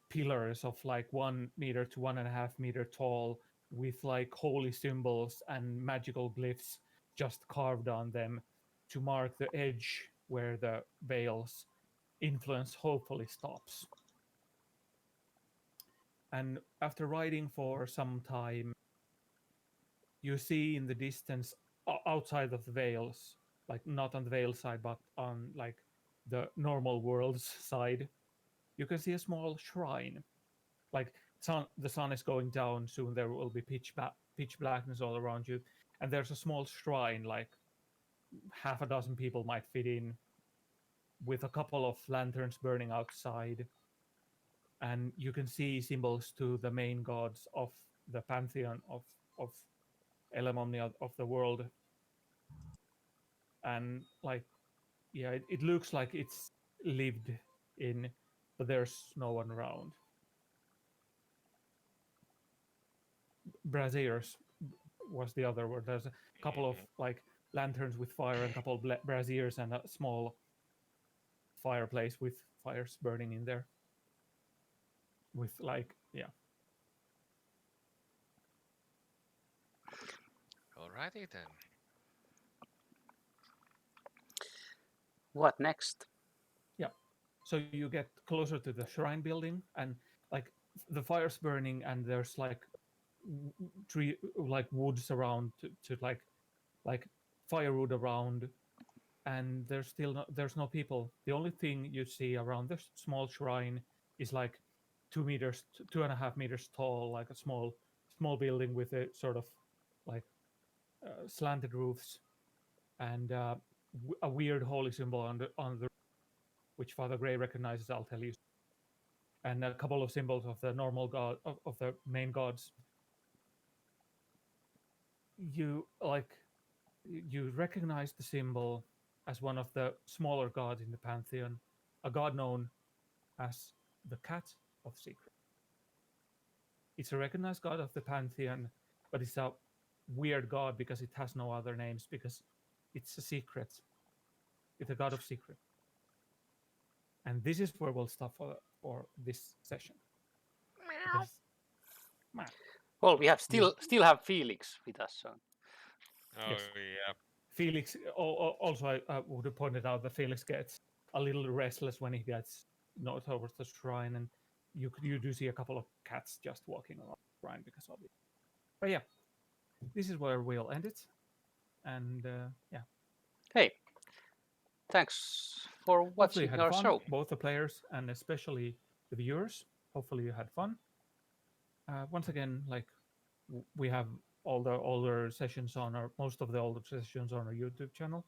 pillars of like 1 meter to 1.5 meter tall, with like holy symbols and magical glyphs just carved on them to mark the edge where the Vale's influence hopefully stops. And after riding for some time, you see in the distance, outside of the Vales, like not on the Vale side, but on like the normal world's side, you can see a small shrine. Like, the sun is going down soon. There will be pitch blackness all around you, and there's a small shrine, like half a dozen people might fit in, with a couple of lanterns burning outside, and you can see symbols to the main gods of the pantheon of Elemomnia, of the world. And like, yeah, it looks like it's lived in, but there's no one around. Braziers was the other word. There's a couple of like lanterns with fire and a couple of braziers and a small fireplace with fires burning in there. With like, yeah. Alrighty then. What next? So you get closer to the shrine building, and like the fire's burning, and there's like tree, like woods around to like firewood around, and there's no people. The only thing you see around this small shrine is like 2 meters, 2.5 meters tall, like a small building with a sort of like slanted roofs, and a weird holy symbol on the which Father Gray recognizes. I'll tell you, and a couple of symbols of the normal god of the main gods. You recognize the symbol as one of the smaller gods in the pantheon, a god known as the Cat of Secret. It's a recognized god of the pantheon, but it's a weird god because it has no other names, because it's a secret. It's a god of secret. And this is where we'll stop for this session. Because, Well, we have still have Felix with us. So. Oh Yes. yeah. Felix, also I would have pointed out that Felix gets a little restless when he gets towards the shrine, and you do see a couple of cats just walking around the shrine because of it. But yeah, this is where we'll end it. And yeah. Hey, thanks for Hopefully you watching had our fun, show. both the players and especially the viewers. Hopefully you had fun. Once again, like we have all the older sessions most of the older sessions on our YouTube channel,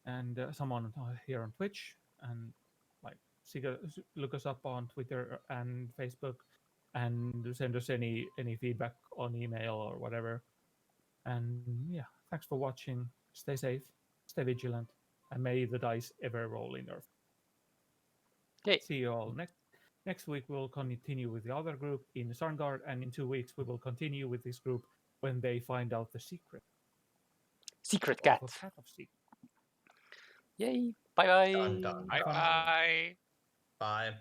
and some on here on Twitch, and like look us up on Twitter and Facebook, and send us any feedback on email or whatever. And yeah, thanks for watching. Stay safe, stay vigilant, and may the dice ever roll in your. Okay. See you all next week. We'll continue with the other group in Sarngard, and in 2 weeks we will continue with this group when they find out the secret. Secret cat. Of a cat of secret. Yay! Bye bye. Dun, dun, Bye dun. bye. Bye.